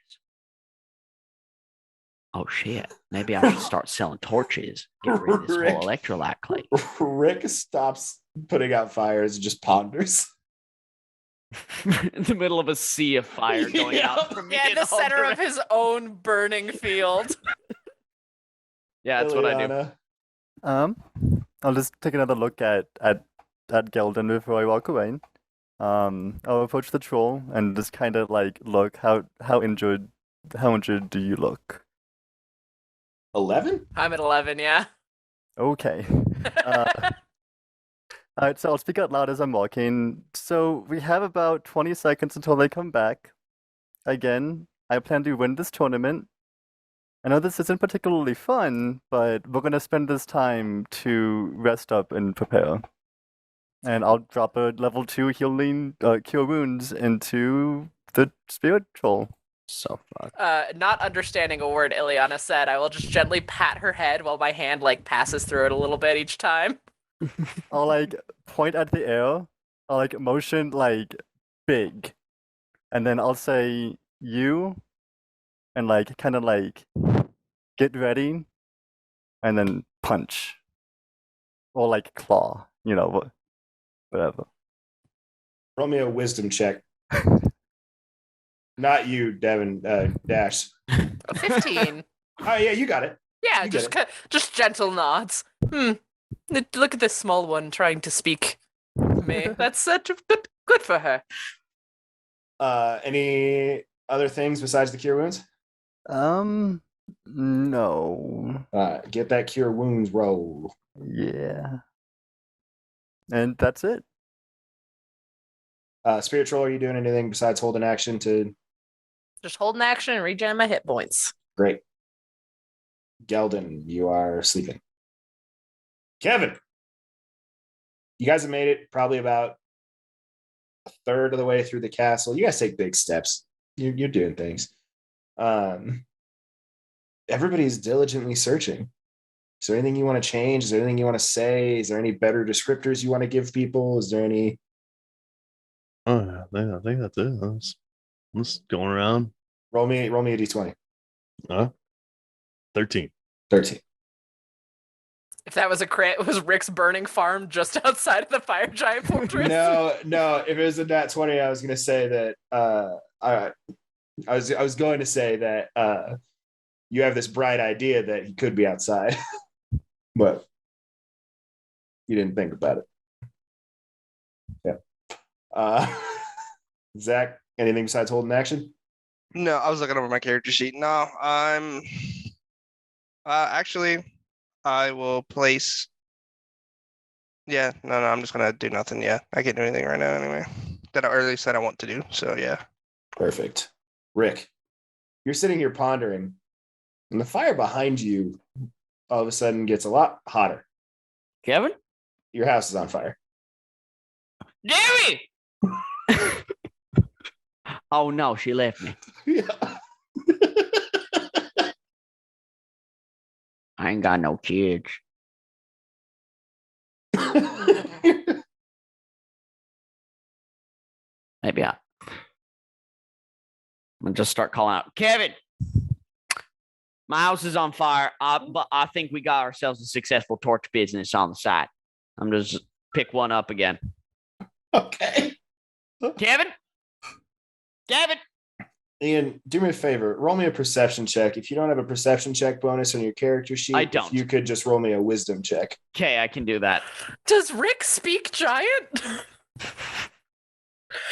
Oh shit. Maybe I should start selling torches. Get rid of this Rick. whole electrolyte clay. Rick stops putting out fires and just ponders. In the middle of a sea of fire going out from me. Yeah, in the center of his own burning field. Yeah, that's what I do. Ileana. I'll just take another look at Geldon before I walk away. I'll approach the troll and just kind of like look how injured do you look? 11? I'm at 11, yeah. Okay. Alright, so I'll speak out loud as I'm walking. So we have about 20 seconds until they come back. again, I plan to win this tournament. I know this isn't particularly fun, but we're gonna spend this time to rest up and prepare. And I'll drop a level 2 healing cure wounds into the spirit troll. So fuck. Not understanding a word Ileana said, I will just gently pat her head while my hand like passes through it a little bit each time. I'll like point at the air. I'll like motion like big, and then I'll say you, and like kind of like get ready, and then punch, or like claw. You know, whatever. Roll me a wisdom check. Not you, Devin. Dash. 15. Oh yeah, you got it. Yeah, You get just gentle nods. Look at this small one trying to speak to me. That's such a good for her. Any other things besides the cure wounds? No. Get that cure wounds roll. Yeah. And that's it. Spirit Troll, are you doing anything besides holding action to? Just holding action and regen my hit points. Great. Geldon, you are sleeping. Kevin, you guys have made it probably about a third of the way through the castle. You guys take big steps. You're doing things. Everybody's diligently searching. Is there anything you want to change? Is there anything you want to say? Is there any better descriptors you want to give people? Is there any? Oh, I think that's it. I'm just going around. Roll me a d20. 13. 13. If that was a crit, it was Rick's burning farm just outside of the fire giant fortress. No. If it was a nat 20, I was going to say that. I was going to say that you have this bright idea that he could be outside, but you didn't think about it. Yeah. Zach, anything besides holding action? No, I was looking over my character sheet. No, I'm actually I will place. Yeah, no, I'm just gonna do nothing. Yeah, I can't do anything right now anyway. That I already said I want to do. So yeah. Perfect. Rick, you're sitting here pondering, and the fire behind you all of a sudden gets a lot hotter. Kevin? Your house is on fire. Jerry! Oh no, she left me. Yeah. I ain't got no kids. Maybe I'm gonna just start calling out, Kevin. My house is on fire, but I think we got ourselves a successful torch business on the side. I'm just pick one up again. Okay. Kevin? Ian, do me a favor. Roll me a perception check. If you don't have a perception check bonus on your character sheet, I don't. if you could just roll me a wisdom check. Okay, I can do that. Does Rick speak giant?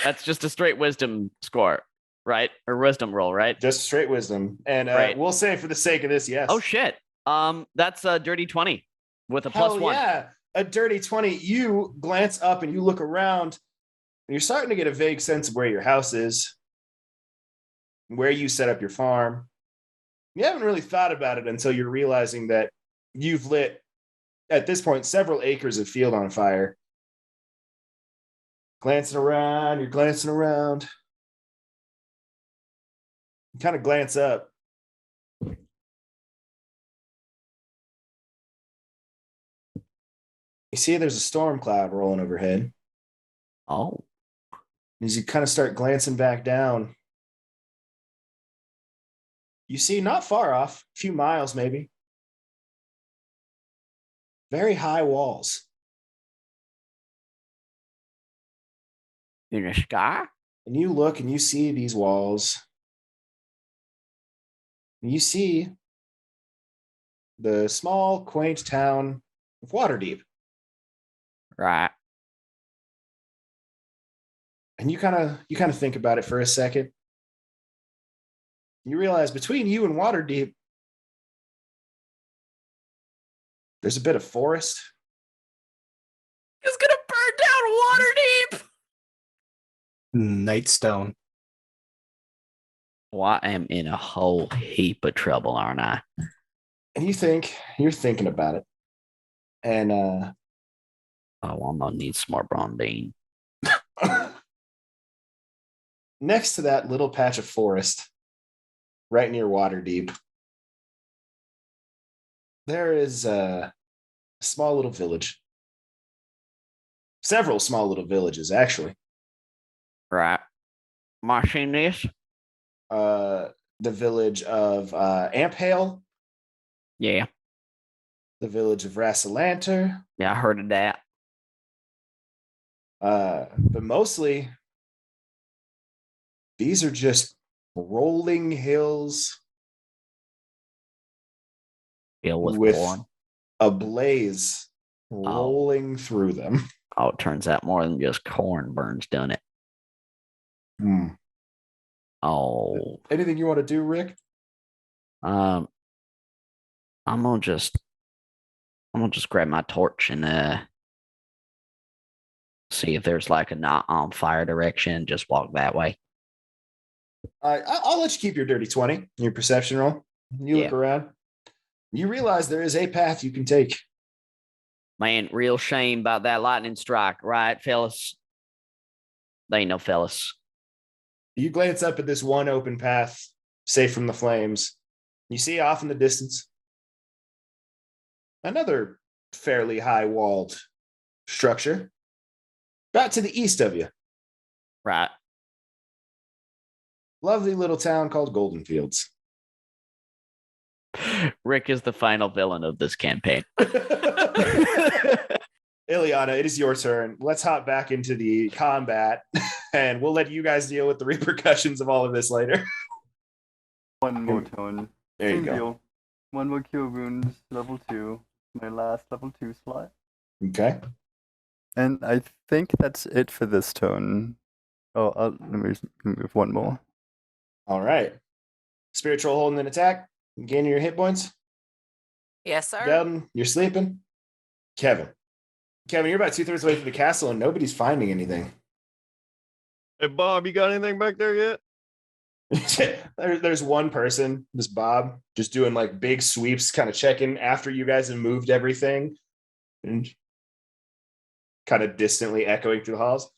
That's just a straight wisdom score, right? Or wisdom roll, right? Just straight wisdom. And Right. we'll say for the sake of this, yes. Oh shit. That's a dirty 20 with a Hell +1. yeah. A dirty 20. You glance up and you look around, and you're starting to get a vague sense of where your house is, where you set up your farm. You haven't really thought about it until you're realizing that you've lit, at this point, several acres of field on fire. Glancing around, you're glancing around. You kind of glance up. You see there's a storm cloud rolling overhead. Oh. As you kind of start glancing back down, you see not far off, a few miles maybe, very high walls. In the sky? And you look and you see these walls. And you see the small, quaint town of Waterdeep. Right. And you kind of think about it for a second. You realize between you and Waterdeep, there's a bit of forest. He's gonna burn down Waterdeep. Nightstone. Well, I am in a whole heap of trouble, aren't I? And you're thinking about it. And Oh, I'm gonna need some more Brondine. next to that little patch of forest, right near Waterdeep, there is a small little village. Several small little villages, actually. Right. Machine this? The village of Amphale, Yeah. the village of Rassalanter, Yeah, I heard of that. but mostly these are just rolling hills Bill with with corn. a blaze rolling through them. Oh, it turns out more than just corn burns, doesn't it? Hmm. Oh. Anything you want to do, Rick? I'm gonna just grab my torch and see if there's like a not on fire direction and just walk that way. I'll let you keep your dirty 20, your perception roll. You look Yeah. around. You realize there is a path you can take. Man, real shame about that lightning strike, right, fellas? They ain't no fellas. You glance up at this one open path, safe from the flames. You see off in the distance another fairly high walled structure, about to the east of you. Right. Lovely little town called Golden Fields. Rick is the final villain of this campaign. Ileana, it is your turn. Let's hop back into the combat, and we'll let you guys deal with the repercussions of all of this later. One more tone. There you Same go. deal. One more cure wounds, level 2. My last level 2 slot. Okay. And I think that's it for this tone. Oh, let me move one more. All right. Spiritual holding an attack. Gaining your hit points. Yes, sir. Delton, you're sleeping. Kevin, you're about 2/3 away from the castle, and nobody's finding anything. Hey, Bob, you got anything back there yet? There's one person, this Bob, just doing like big sweeps, kind of checking after you guys have moved everything, and kind of distantly echoing through the halls.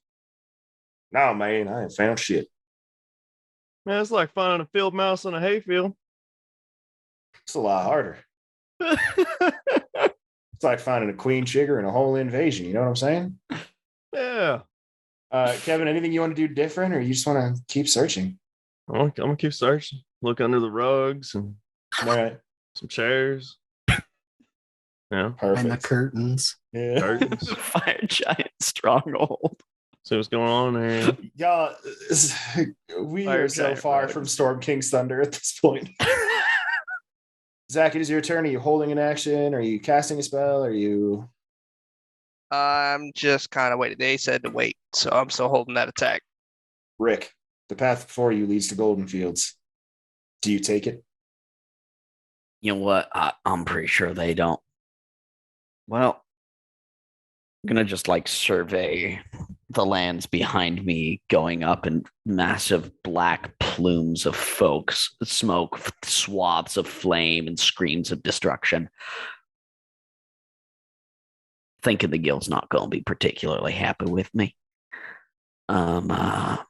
No, man, I ain't found shit. Man, it's like finding a field mouse in a hayfield. It's a lot harder. It's like finding a queen sugar in a whole invasion. You know what I'm saying? Yeah. Kevin, anything you want to do different, or you just want to keep searching? I'm gonna keep searching. Look under the rugs and All right. some chairs. Yeah. Perfect. And the curtains. Yeah. Curtains. Fire giant stronghold. See what's going on there. Y'all, we Fire are so giant far rugs. from Storm King's Thunder at this point. Zach, it is your turn. Are you holding an action? Are you casting a spell? Are you? I'm just kind of waiting. They said to wait, so I'm still holding that attack. Rick, the path before you leads to Golden Fields. Do you take it? You know what? I'm pretty sure they don't. Well, I'm gonna just like survey the lands behind me, going up in massive black plumes of smoke, swabs of flame, and screams of destruction. Thinking the guild's not going to be particularly happy with me. Kevin,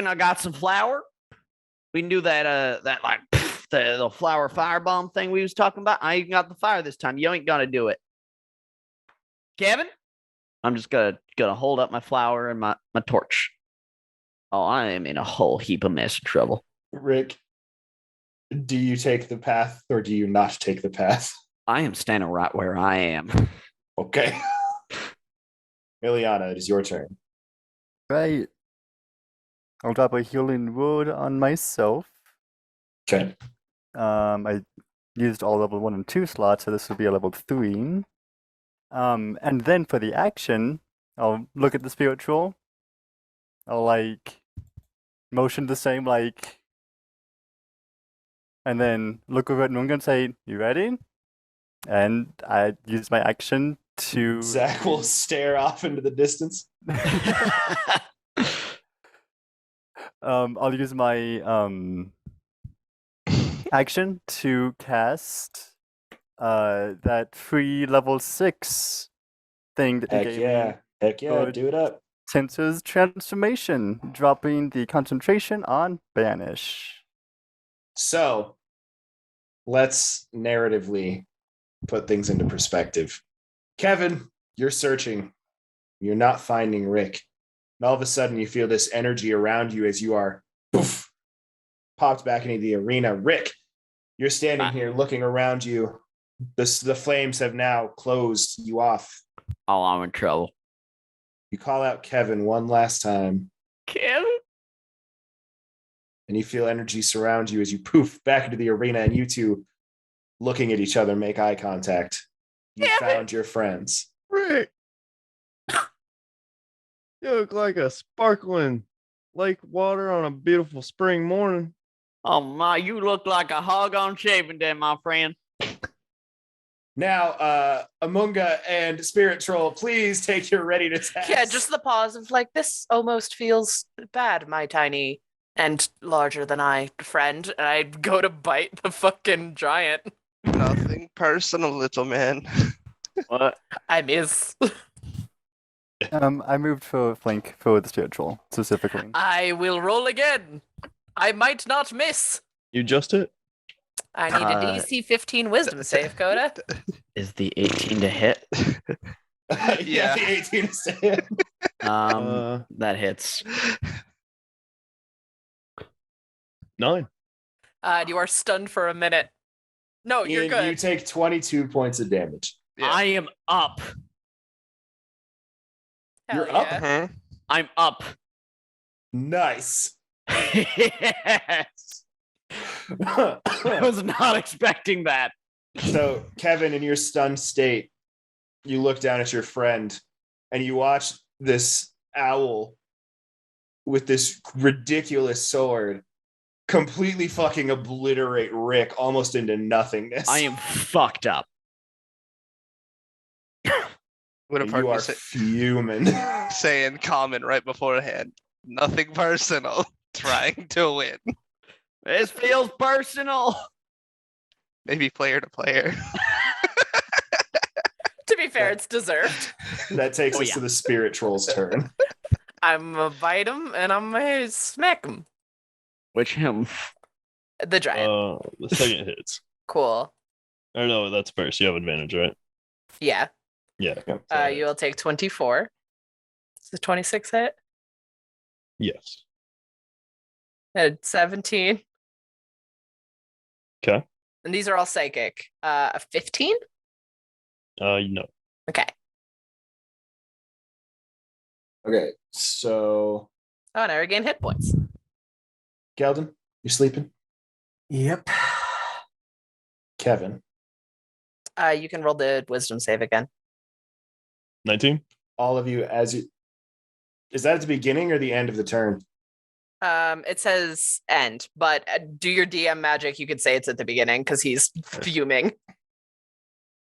I got some flour. We can do that like the flour firebomb thing we was talking about. I ain't got the fire this time. You ain't gonna do it. Kevin? I'm just gonna hold up my flour and my torch. Oh, I am in a whole heap of mess of trouble. Rick, do you take the path or do you not take the path? I am standing right where I am. Okay. Ileana, it is your turn. Right. I'll drop a healing word on myself. Okay. I used all level 1 and 2 slots, so this will be a level 3. And then for the action, I'll look at the spiritual. I'll like motion the same and then look over it and I'm gonna say, "You ready?" And I use my action to. Zach will stare off into the distance. I'll use my action to cast that free level 6 thing that you Heck gave yeah. me. Heck yeah. Good. Do it up. Tinter's transformation, dropping the concentration on banish. So let's narratively put things into perspective. Kevin, you're searching. You're not finding Rick. And all of a sudden, you feel this energy around you as you are poof, popped back into the arena. Rick, you're standing here looking around you. The flames have now closed you off. Oh, I'm in trouble. You call out Kevin one last time, Kevin? and you feel energy surround you as you poof back into the arena, and you two, looking at each other, make eye contact. You found your friends. Rick, you look like a sparkling lake water on a beautiful spring morning. Oh my, you look like a hog on shaving day, my friend. Now, Amunga and Spirit Troll, please take your ready to test. Yeah, just the pause of like, this almost feels bad, my tiny and larger than I friend. And I go to bite the fucking giant. Nothing personal, little man. What? I miss. I moved for flank for the spirit troll specifically. I will roll again. I might not miss. You just hit? I need a DC 15 wisdom save, Coda. Is the 18 to hit? Yeah, the 18 is to hit. That hits. 9. You are stunned for a minute. No, you're Ian, good. you take 22 points of damage. Yeah. I am up. Hell You're up? yeah. Uh-huh. I'm up. Nice. Yes. I was not expecting that. So, Kevin, in your stunned state, you look down at your friend and you watch this owl with this ridiculous sword completely fucking obliterate Rick almost into nothingness. I am fucked up. Would have And heard you me are fuming. saying common right beforehand. Nothing personal. Trying to win. This feels personal. Maybe player to player. To be fair, it's deserved. That takes Oh, us yeah. to the Spirit Troll's turn. I'm gonna bite him and I'm gonna smack him. Which him? The giant. The second hits. Cool. Or no, that's first. You have advantage, right? Yeah. Yeah. You will take 24. It's the 26 hit. Yes. At 17. Okay. And these are all psychic. 15? No. Okay. Okay, so Oh, and I regain hit points. Geldon, you sleeping? Yep. Kevin, You can roll the wisdom save again. 19. all of you, as you, is that at the beginning or the end of the turn? It says end, but do your DM magic. You could say it's at the beginning because he's fuming.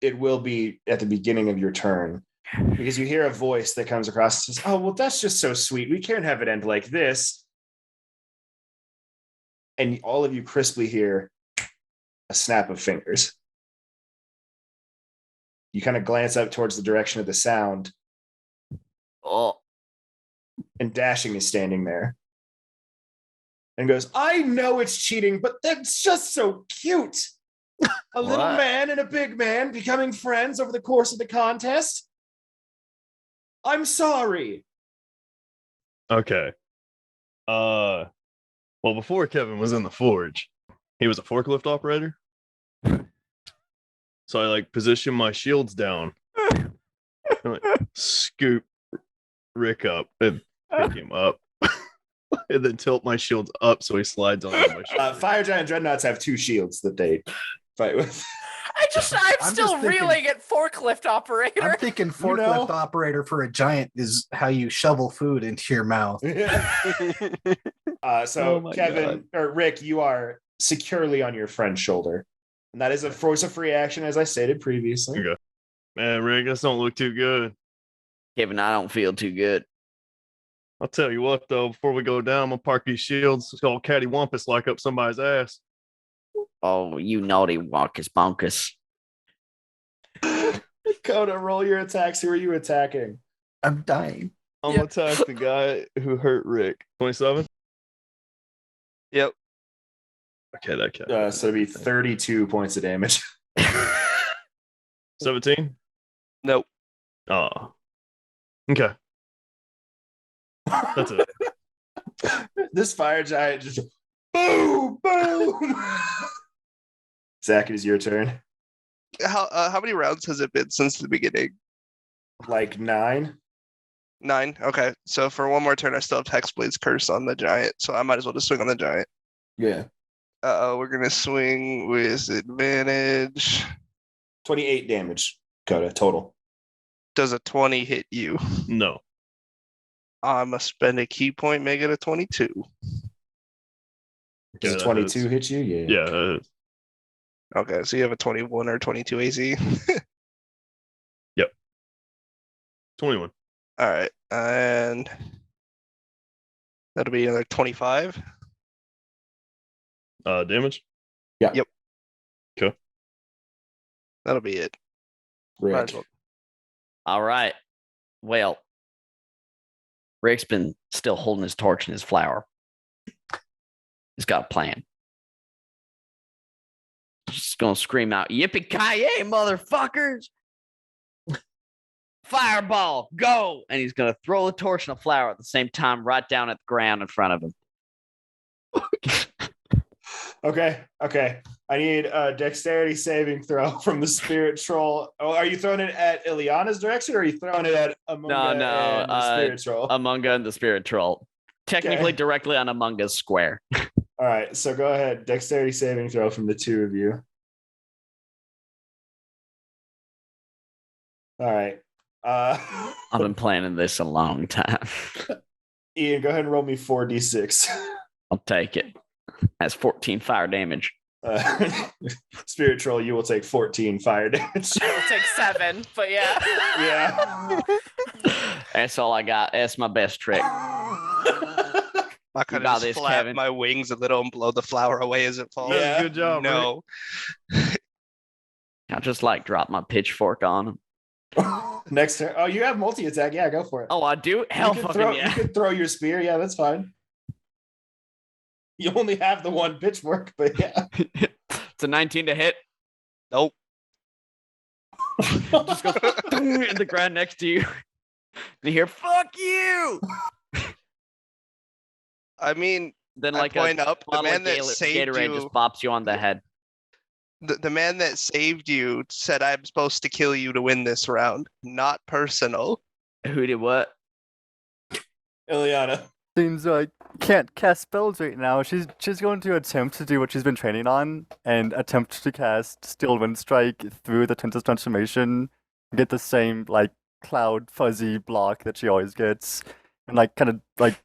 It will be at the beginning of your turn because you hear a voice that comes across and says, "Oh, well, that's just so sweet. We can't have it end like this." And all of you crisply hear a snap of fingers. You kind of glance up towards the direction of the sound, Oh, and Dashing is standing there and goes, "I know it's cheating, but that's just so cute. A little What? man and a big man becoming friends over the course of the contest. I'm sorry." Okay. Well, before Kevin was in the forge, he was a forklift operator. So I position my shields down and scoop Rick up and pick him up. And then tilt my shields up so he slides onto my shoulder. Fire Giant Dreadnoughts have two shields that they fight with. I'm I'm still just thinking- reeling at forklift operator. I'm thinking forklift operator for a giant is how you shovel food into your mouth. So Oh my Kevin or Rick, you are securely on your friend's shoulder. And that is a force of free action, as I stated previously. Okay. Man, Rick, this don't look too good. Kevin, I don't feel too good. I'll tell you what, though, before we go down, I'm gonna park these shields. It's all cattywampus like up somebody's ass. Oh, you naughty wonkus bonkus. Coda, roll your attacks. Who are you attacking? I'm dying. I'm gonna attack the guy who hurt Rick. 27? Yep. Okay, that counts. So it'd be 32 points of damage. 17? Nope. Oh. Okay. That's it. This fire giant just boom, boom. Zach, it is your turn. How many rounds has it been since the beginning? Like 9. 9. Okay. So for one more turn, I still have Hexblade's Curse on the giant, so I might as well just swing on the giant. Yeah. We're gonna swing with advantage. 28 damage, Coda, total. Does a 20 hit you? No. I'm gonna spend a key point, make it a 22. Does Yeah, that 22 hits. hit you? Yeah. Yeah, that is. Okay, so you have a 21 or 22 AC. 21. All right, and that'll be another 25. Damage? That'll be it. Might Rick. as well. All right. Well, Rick's been still holding his torch and his flower. He's got a plan. Just gonna scream out, "Yippee-ki-yay, motherfuckers! Fireball, go!" And he's gonna throw the torch and the flower at the same time, right down at the ground in front of him. Okay. I need a dexterity saving throw from the spirit troll. Oh, are you throwing it at Ileana's direction or are you throwing it at Amunga and the spirit troll? Amunga and the spirit troll. Technically Okay. directly on Amunga's square. All right, so go ahead. Dexterity saving throw from the two of you. All right. I've been planning this a long time. Ian, go ahead and roll me 4d6. I'll take it. That's 14 fire damage. Spirit troll, you will take 14 fire damage. I will take 7, but yeah. Yeah. That's all I got. That's my best trick. I could got just this, flap Kevin. my wings a little and blow the flower away as it falls. Yeah. Good job, No. I just like drop my pitchfork on him. Next turn. Oh, you have multi-attack. Yeah, go for it. Oh, I do? Hell fucking you yeah. could throw your spear. Yeah, that's fine. You only have the one pitchfork, but yeah. It's a 19 to hit. Nope. Just goes in the ground next to you. And you hear, "Fuck you!" I mean, Then I like point a up, the bottle man of that Gatorade saved you, just bops you on the head. the man that saved you said I'm supposed to kill you to win this round. Not personal. Who did what? Ileana. Seems like can't cast spells right now. She's going to attempt to do what she's been training on and attempt to cast Steel Wind Strike through the Tinter's transformation, get the same like cloud fuzzy block that she always gets, and like kind of like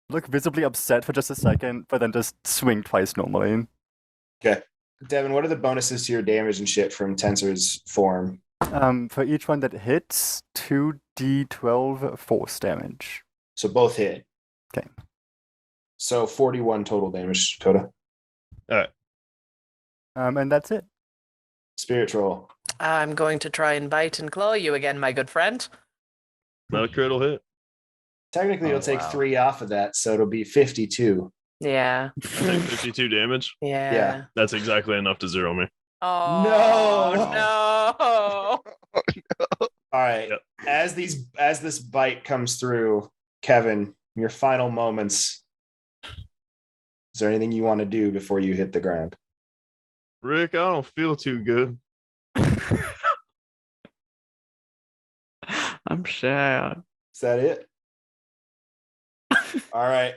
look visibly upset for just a second, but then just swing twice normally. Okay. Devin, what are the bonuses to your damage and shit from Tensor's form? For each one that hits, 2d12 force damage. So both hit. Okay. So 41 total damage, Coda. And that's it. Spirit troll. I'm going to try and bite and claw you again, my good friend. Not a crit will hit. Technically, it'll take 3 off of that, so it'll be 52. Yeah. I take 52 damage. Yeah. Yeah. That's exactly enough to zero me. Oh No. no. All right. Yep. As this bite comes through, Kevin, your final moments. Is there anything you want to do before you hit the ground? Rick, I don't feel too good. I'm sad. Is that it? All right.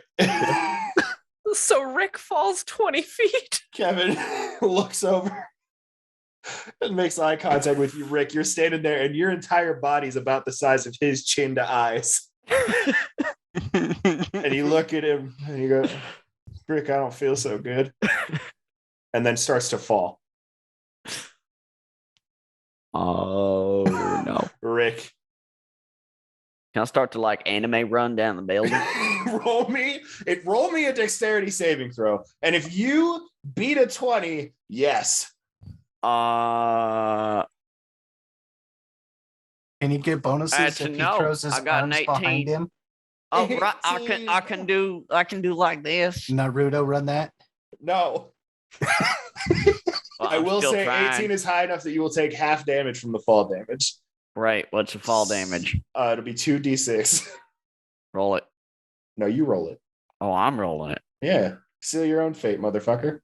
So Rick falls 20 feet. Kevin looks over and makes eye contact with you, Rick. You're standing there and your entire body's about the size of his chin to eyes. And you look at him and you go, Rick, I don't feel so good. And then starts to fall. Oh no. Rick, Can I start to like anime run down the building? roll me a dexterity saving throw. And if you beat a 20, yes. Can he get bonuses Actually, if he no. throws his I got an arms 18. behind him? Oh, right. I 18. can do like this. Naruto run that? No. Well, I I'm will still say trying. 18 is high enough that you will take half damage from the fall damage. Right. What's the fall damage? It'll be 2d6. Roll it. No, you roll it. Oh, I'm rolling it. Yeah. Seal your own fate, motherfucker.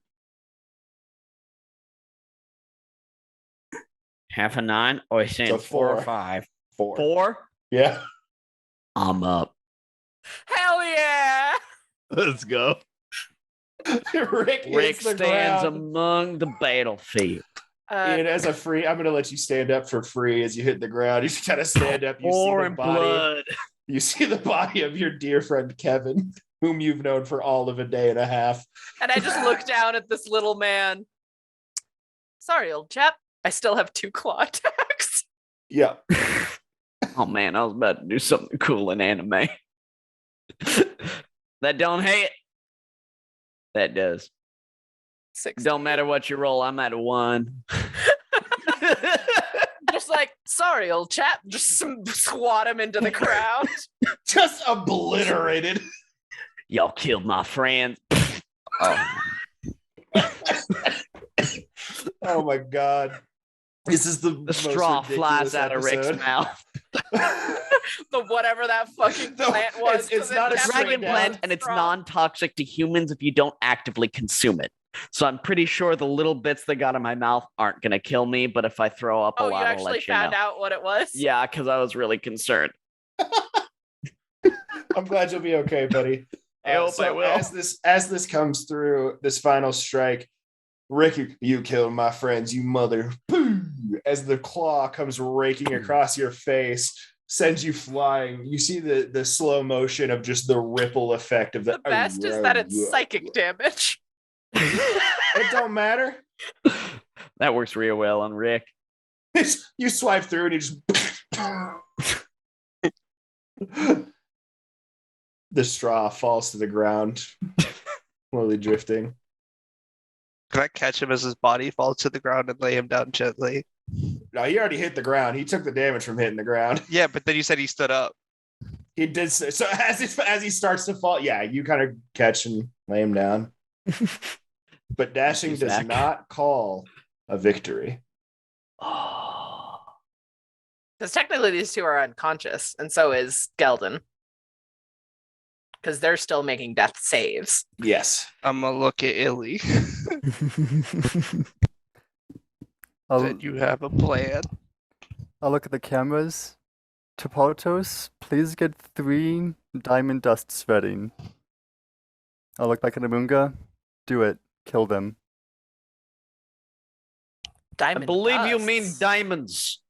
Half a 9. Oh, he's saying So 4 or 4. 5. 4. 4? Yeah. I'm up. Hell yeah! Let's go. Rick Rick hits the stands ground. among the battlefield. And as a free, I'm going to let you stand up for free as you hit the ground. You just kind of stand up. You see War the and body. blood. You see the body of your dear friend Kevin, whom you've known for all of a day and a half. And I just look down at this little man. Sorry, old chap. I still have 2 claw attacks. Yeah. Oh man, I was about to do something cool in anime. That don't hit. That does. 6. Don't matter what you roll, I'm at a 1. Just like, sorry, old chap. Just squat him into the crowd. Just obliterated. Y'all killed my friends. Oh. Oh my God. This is the The straw flies out of Rick's mouth. The whatever that fucking No, plant was. it's 'cause it not a definitely Dragon down plant, was and it's straw. non-toxic to humans if you don't actively consume it. So I'm pretty sure the little bits that got in my mouth aren't gonna kill me, but if I throw up a Oh, you lot, I'll actually let you found know. out what it was? Yeah, because I was really concerned. I'm glad you'll be okay, buddy. I hope I will. As this comes through, this final strike, Rick, you killed my friends, you mother. Boo! As the claw comes raking across your face, sends you flying. You see the slow motion of just the ripple effect of The best is that it's psychic damage. It don't matter. That works real well on Rick. You swipe through and you just the straw falls to the ground, slowly drifting. Can I catch him as his body falls to the ground and lay him down gently? No, he already hit the ground. He took the damage from hitting the ground. Yeah, but then you said he stood up. He did so as he starts to fall. Yeah, you kind of catch and lay him down. But dashing does Zach. not call a victory. Oh. Because technically these 2 are unconscious, and so is Geldon. Because they're still making death saves. Yes. I'm gonna look at Illy. I'll, Said you have a plan. I'll look at the cameras. Toportos, please get 3 diamond dust spreading. I'll look back at Amunga. Do it. Kill them. I Diamond believe you mean dusts. diamonds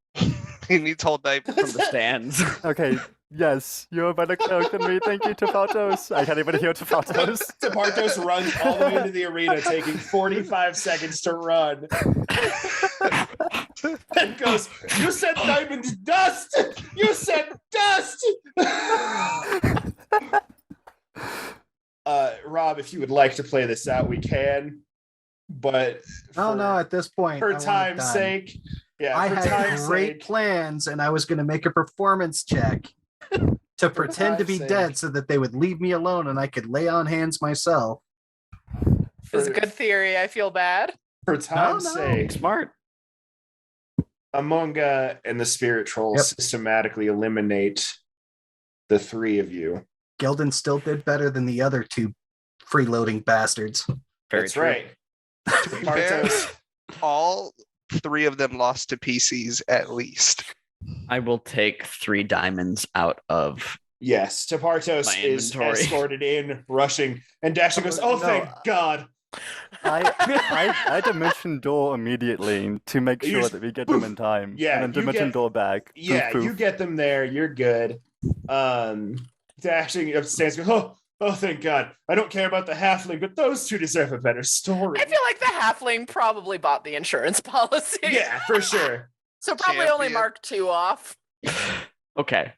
He needs whole diapers. from the stands. Okay, yes, you're a better cleric than me. Thank you, Toportos. I can't even hear Toportos. Tepartos runs all the way into the arena, taking 45 seconds to run. And goes, you said diamond dust! You said dust! Rob, if you would like to play this out, we can. But Oh no, at this point, I for want it time's done. sake, yeah, I for had time's great sake, plans, and I was going to make a performance check to pretend to time's be sake. dead so that they would leave me alone and I could lay on hands myself. It's a good theory. I feel bad. for time's no. sake, Smart. Amunga and the Spirit Troll Yep. systematically eliminate the 3 of you. Gildan still did better than the other 2 freeloading bastards. Very That's true. right. To be fair, Tepartos, all 3 of them lost to PCs at least. I will take 3 diamonds out of. yes, Tepartos My is inventory. escorted in, rushing, and Dashing goes, oh, No. thank God. I dimension door immediately to make You sure just- that we get them in time. Yeah, and then you dimension get- door back. Yeah, Poof, you poof. get them there. You're good. Dashing upstairs goes, oh, thank God. I don't care about the halfling, but those 2 deserve a better story. I feel like the halfling probably bought the insurance policy. Yeah, for sure. So probably only Champion. mark 2 off. Okay.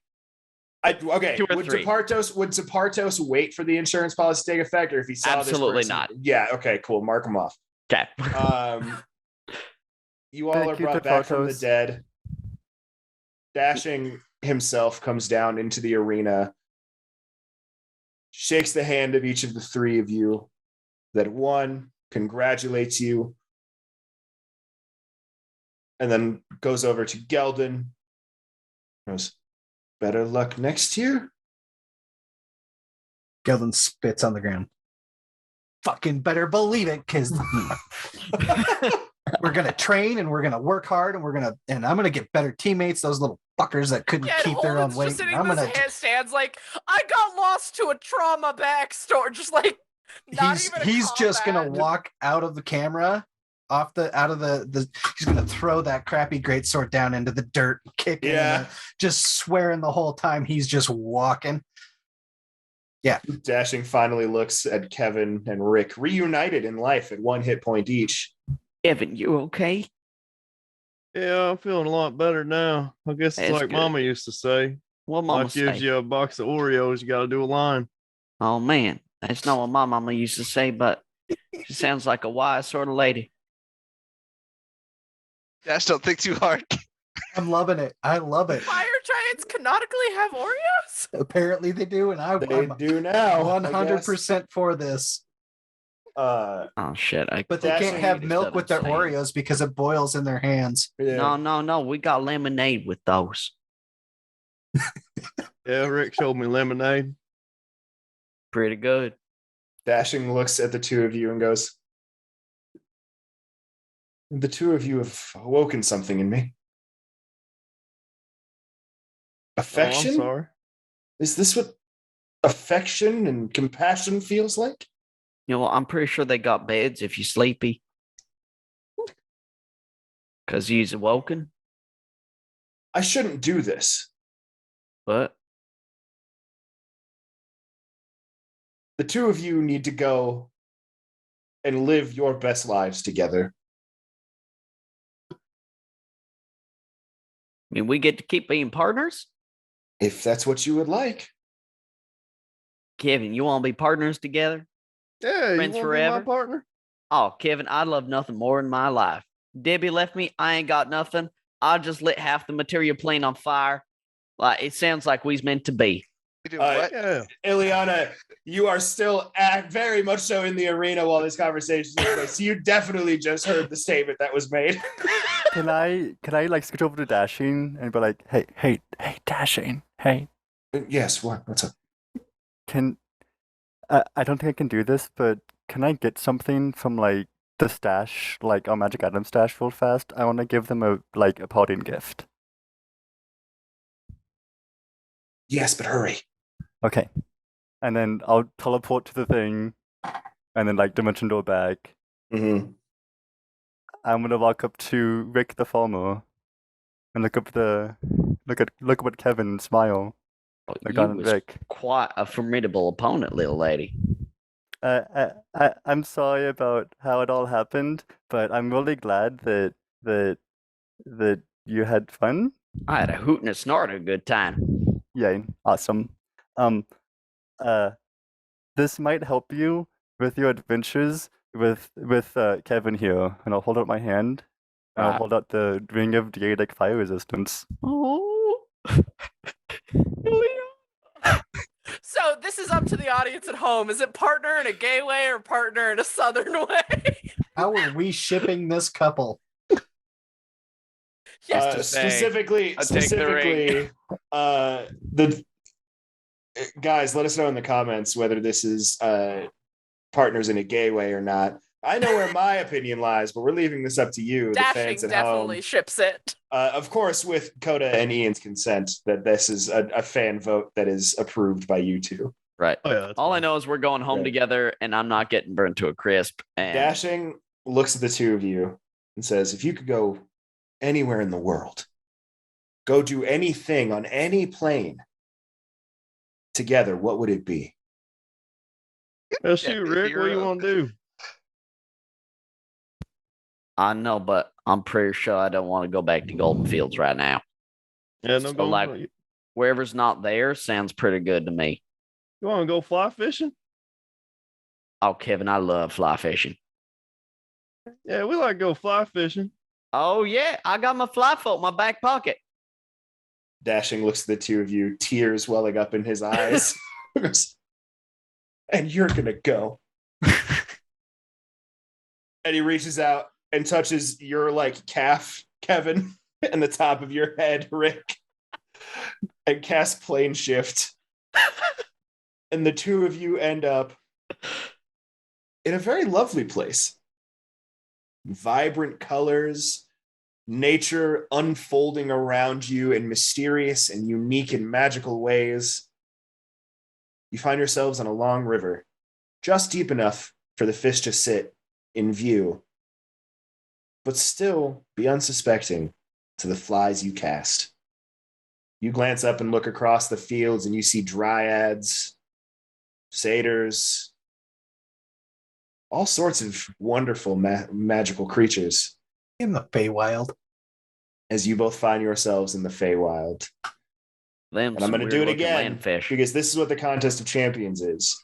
Okay. 2 or Would 3. Zapartos wait for the insurance policy to take effect, or if he saw Absolutely this person? not. Yeah. Okay. Cool. Mark him off. Okay. You all are Keep brought the back from the photos. dead. Dashing himself comes down into the arena, shakes the hand of each of the 3 of you. That one congratulates you, and then goes over to Geldon. Goes, better luck next year. Geldon spits on the ground. Fucking better believe it, because we're gonna train and we're gonna work hard and I'm gonna get better teammates. Those little fuckers that couldn't Yeah, and keep their own Holden's weight. just sitting I'm in gonna. his stands like, I got lost to a trauma backstory. Just like, not even a He's just gonna combat. walk out of the camera, out of the. He's gonna throw that crappy greatsword down into the dirt, kicking, and just swearing the whole time he's just walking. Yeah. Dashing finally looks at Kevin and Rick, reunited in life at 1 hit point each. Evan, you okay? Yeah, I'm feeling a lot better now. I guess it's That's like good. Mama used to say. What mama Life gives say? you a box of Oreos, you got to do a line. Oh man, that's not what my mama used to say, but she sounds like a wise sort of lady. Dash, don't think too hard. I'm loving it. I love it. Fire giants canonically have Oreos? Apparently they do, and I'm They do now. 100% for this. Oh shit! But they can't have completely milk with their understand. Oreos because it boils in their hands. No. We got lemonade with those. Yeah, Rick showed me lemonade. Pretty good. Dashing looks at the 2 of you and goes, the 2 of you have awoken something in me. Affection? Oh, I'm sorry. Is this what affection and compassion feels like? You know, I'm pretty sure they got beds if you're sleepy. Because you's awoken. I shouldn't do this. But The 2 of you need to go and live your best lives together. I mean, we get to keep being partners. If that's what you would like. Kevin, you want to be partners together? Yeah, Friends you want to be forever? my partner? Oh, Kevin, I love nothing more in my life. Debbie left me. I ain't got nothing. I just lit half the material plane on fire. Like, it sounds like we's meant to be. You do Uh, what? Yeah. Ileana, you are still very much so in the arena while this conversation is place. So you definitely just heard the statement that was made. Can I like scooch over to Dashing and be like, hey, Dashing, hey, Yes, what's up? can I don't think I can do this, but can I get something from like the stash, like our Magic Item stash, real fast? I want to give them a parting gift. Yes, but hurry. Okay, and then I'll teleport to the thing, and then like dimension door back. Mm-hmm. I'm gonna walk up to Rick the farmer, and look at Kevin and smile. Oh, Look you on was Rick. quite a formidable opponent, little lady. I'm sorry about how it all happened, but I'm really glad that you had fun. I had a hoot and a snort and a good time. Yay, awesome. This might help you with your adventures with Kevin here, and I'll hold out my hand. And I'll Right. hold out the ring of Deadic fire resistance. Oh. So this is up to the audience at home. Is it partner in a gay way or partner in a southern way? How are we shipping this couple? Yes, to say, specifically, I'll take the ring. the guys, let us know in the comments whether this is partners in a gay way or not. I know where my opinion lies, but we're leaving this up to you, the Dashing fans at definitely home. ships it. Of course, with Coda and Ian's consent, that this is a fan vote that is approved by you two. Right. Oh, yeah. That's All I fine. know is we're going home Right. together, and I'm not getting burnt to a crisp. And Dashing looks at the 2 of you and says, if you could go anywhere in the world, go do anything on any plane together, what would it be? Yeah, shoot, Rick, what do you want to do? I know, but I'm pretty sure I don't want to go back to Golden Fields right now. Yeah, no So, go. like, Wherever's not there sounds pretty good to me. You want to go fly fishing? Oh, Kevin, I love fly fishing. Yeah, we like to go fly fishing. Oh, yeah. I got my fly float in my back pocket. Dashing looks at the two of you, tears welling up in his eyes. And you're going to go. And he reaches out and touches your like calf, Kevin, and the top of your head, Rick, and casts plane shift. And the two of you end up in a very lovely place. Vibrant colors, nature unfolding around you in mysterious and unique and magical ways. You find yourselves on a long river, just deep enough for the fish to sit in view, but still be unsuspecting to the flies you cast. You glance up and look across the fields and you see dryads, satyrs, all sorts of wonderful magical creatures. In the Feywild. As you both find yourselves in the Feywild. Them And I'm going to do it again fish. because this is what the Contest of Champions is.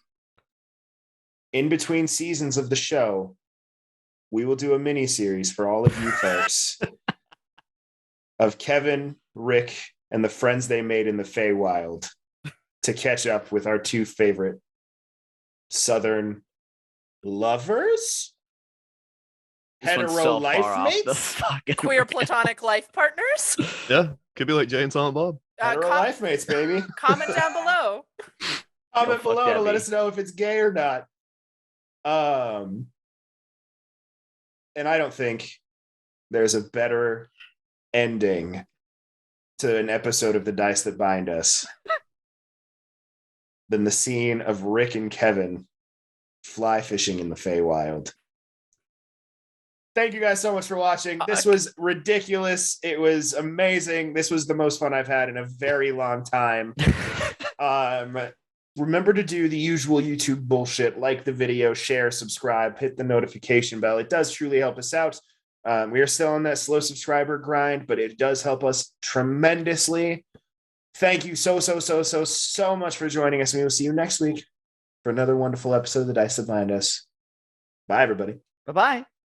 In between seasons of the show, we will do a mini series for all of you folks of Kevin, Rick, and the friends they made in the Feywild to catch up with our two favorite Southern lovers, This one's hetero so life far off the mates, fucking Queer rails. platonic life partners. Yeah, could be like Jay and Silent Bob. hetero life mates, baby. Comment down below. Comment fuck below that, to let B. us know if it's gay or not. And I don't think there's a better ending to an episode of The Dice That Bind Us than the scene of Rick and Kevin fly fishing in the Feywild. Thank you guys so much for watching. This was ridiculous. It was amazing. This was the most fun I've had in a very long time. Remember to do the usual YouTube bullshit, like the video, share, subscribe, hit the notification bell. It does truly help us out. We are still on that slow subscriber grind, but it does help us tremendously. Thank you so much for joining us. We will see you next week for another wonderful episode of The Dice That Bind Us. Bye, everybody. Bye-bye.